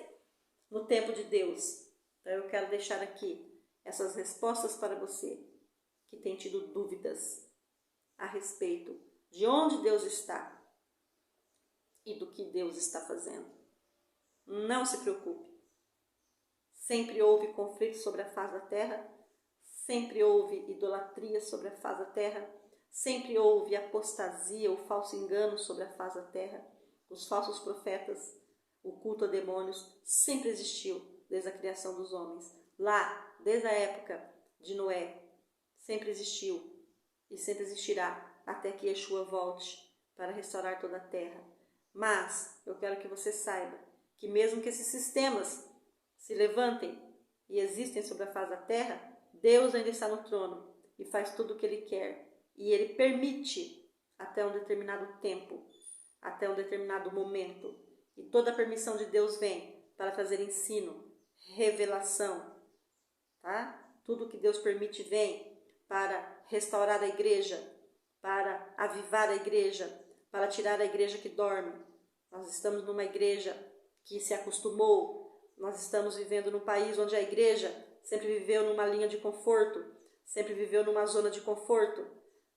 no tempo de Deus. Então eu quero deixar aqui essas respostas para você que tem tido dúvidas a respeito de onde Deus está e do que Deus está fazendo. Não se preocupe. Sempre houve conflito sobre a face da terra, sempre houve idolatria sobre a face da terra, sempre houve apostasia, o falso engano sobre a face da terra, os falsos profetas, o culto a demônios, sempre existiu desde a criação dos homens. Lá, desde a época de Noé, sempre existiu e sempre existirá até que Yeshua volte para restaurar toda a terra. Mas eu quero que você saiba que mesmo que esses sistemas se levantem e existem sobre a face da terra, Deus ainda está no trono e faz tudo o que Ele quer. E Ele permite até um determinado tempo, até um determinado momento. E toda a permissão de Deus vem para trazer ensino, revelação, tá? Tudo que Deus permite vem para restaurar a igreja, para avivar a igreja, para tirar a igreja que dorme. Nós estamos numa igreja que se acostumou, nós estamos vivendo num país onde a igreja sempre viveu numa linha de conforto, sempre viveu numa zona de conforto.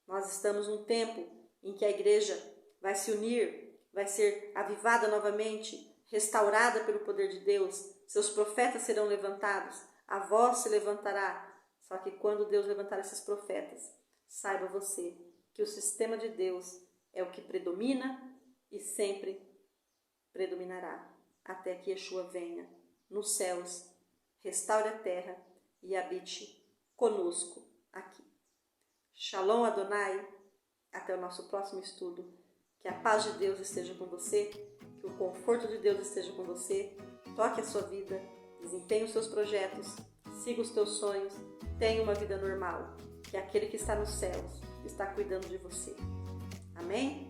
Nós estamos num tempo em que a igreja vai se unir, vai ser avivada novamente, restaurada pelo poder de Deus. Seus profetas serão levantados, a voz se levantará. Só que quando Deus levantar esses profetas, saiba você que o sistema de Deus é o que predomina e sempre predominará, até que Yeshua venha nos céus, restaure a terra e habite conosco aqui. Shalom Adonai, até o nosso próximo estudo. Que a paz de Deus esteja com você, que o conforto de Deus esteja com você, toque a sua vida, desempenhe os seus projetos, siga os teus sonhos, tenha uma vida normal, que aquele que está nos céus está cuidando de você. Amém?